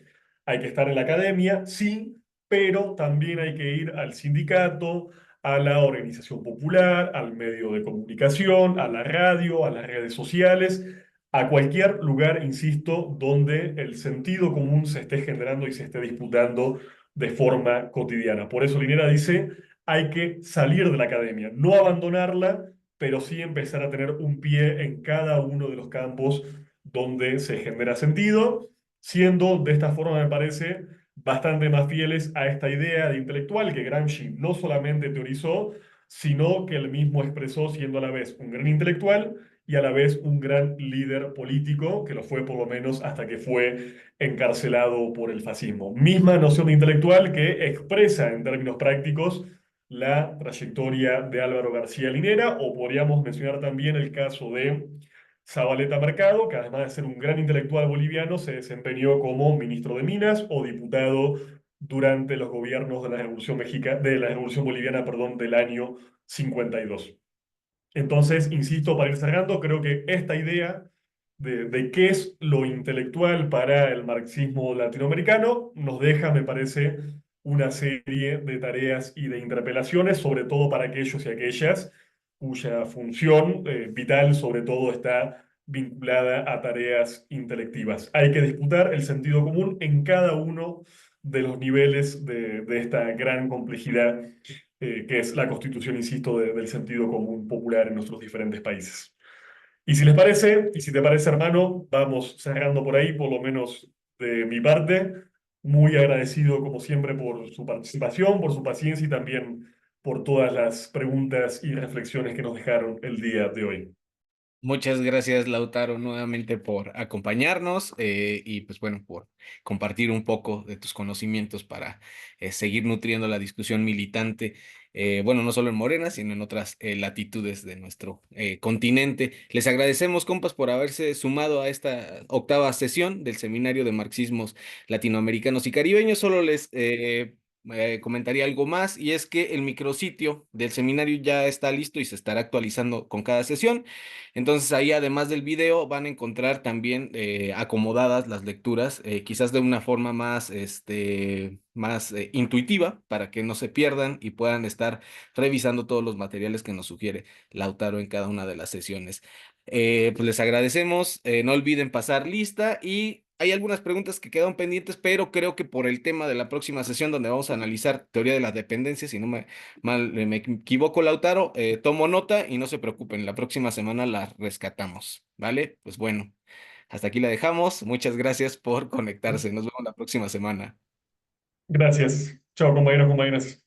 Hay que estar en la academia, sí, pero también hay que ir al sindicato, a la organización popular, al medio de comunicación, a la radio, a las redes sociales, a cualquier lugar, insisto, donde el sentido común se esté generando y se esté disputando de forma cotidiana. Por eso Linera dice, hay que salir de la academia, no abandonarla, pero sí empezar a tener un pie en cada uno de los campos donde se genera sentido, siendo de esta forma, me parece, bastante más fieles a esta idea de intelectual que Gramsci no solamente teorizó, sino que él mismo expresó siendo a la vez un gran intelectual y a la vez un gran líder político, que lo fue por lo menos hasta que fue encarcelado por el fascismo. Misma noción de intelectual que expresa en términos prácticos la trayectoria de Álvaro García Linera, o podríamos mencionar también el caso de Zabaleta Mercado, que además de ser un gran intelectual boliviano, se desempeñó como ministro de Minas o diputado durante los gobiernos de la Revolución Boliviana, perdón, del año 52. Entonces, insisto, para ir cerrando, creo que esta idea de qué es lo intelectual para el marxismo latinoamericano nos deja, me parece, una serie de tareas y de interpelaciones, sobre todo para aquellos y aquellas cuya función vital, sobre todo, está vinculada a tareas intelectivas. Hay que disputar el sentido común en cada uno de los niveles de esta gran complejidad que es la constitución, insisto, del sentido común popular en nuestros diferentes países. Y si les parece, y si te parece, hermano, vamos cerrando por ahí, por lo menos de mi parte. Muy agradecido, como siempre, por su participación, por su paciencia y también por todas las preguntas y reflexiones que nos dejaron el día de hoy. Muchas gracias, Lautaro, nuevamente por acompañarnos y pues bueno, por compartir un poco de tus conocimientos para seguir nutriendo la discusión militante, bueno, no solo en Morena, sino en otras latitudes de nuestro continente. Les agradecemos, compas, por haberse sumado a esta octava sesión del Seminario de Marxismos Latinoamericanos y Caribeños. Solo les comentaría algo más, y es que el micrositio del seminario ya está listo y se estará actualizando con cada sesión. Entonces ahí, además del video, van a encontrar también acomodadas las lecturas, quizás de una forma más, más intuitiva, para que no se pierdan y puedan estar revisando todos los materiales que nos sugiere Lautaro en cada una de las sesiones. Pues les agradecemos, no olviden pasar lista y hay algunas preguntas que quedaron pendientes, pero creo que por el tema de la próxima sesión donde vamos a analizar teoría de la dependencia, si no me equivoco, Lautaro, tomo nota y no se preocupen, la próxima semana la rescatamos, ¿vale? Pues bueno, hasta aquí la dejamos. Muchas gracias por conectarse. Nos vemos la próxima semana. Gracias. Chao, compañeros, compañeras.